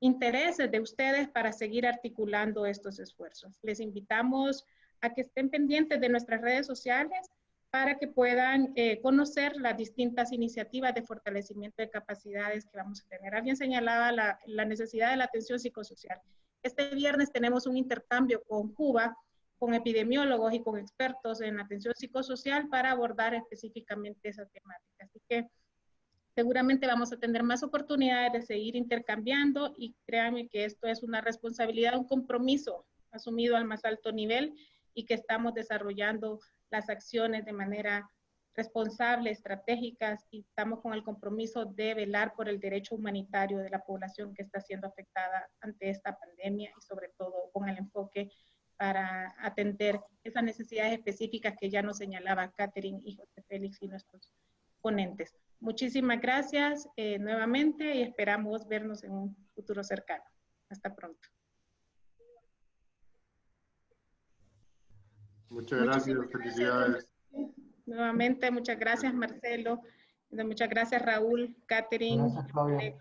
intereses de ustedes para seguir articulando estos esfuerzos. Les invitamos a que estén pendientes de nuestras redes sociales para que puedan conocer las distintas iniciativas de fortalecimiento de capacidades que vamos a tener. Alguien señalaba la necesidad de la atención psicosocial. Este viernes tenemos un intercambio con Cuba, con epidemiólogos y con expertos en atención psicosocial para abordar específicamente esa temática. Así que seguramente vamos a tener más oportunidades de seguir intercambiando y créanme que esto es una responsabilidad, un compromiso asumido al más alto nivel y que estamos desarrollando las acciones de manera responsable, estratégicas, y estamos con el compromiso de velar por el derecho humanitario de la población que está siendo afectada ante esta pandemia y sobre todo con el enfoque para atender esas necesidades específicas que ya nos señalaba Catherine y José Félix y nuestros ponentes. Muchísimas gracias nuevamente y esperamos vernos en un futuro cercano. Hasta pronto. Muchas gracias, felicidades. Nuevamente, muchas gracias, Marcelo. Muchas gracias, Raúl, Catherine. Gracias, Claudia.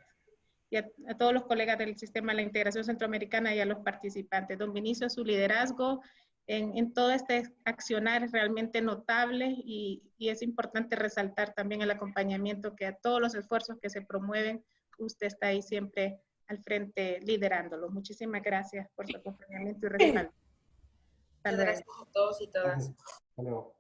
Y a todos los colegas del Sistema de la Integración Centroamericana y a los participantes. Don Vinicio, su liderazgo en todo este accionar es realmente notable y es importante resaltar también el acompañamiento que a todos los esfuerzos que se promueven, usted está ahí siempre al frente liderándolo. Muchísimas gracias por su acompañamiento y respaldo. Hasta luego. Gracias a todos y todas. Hasta luego.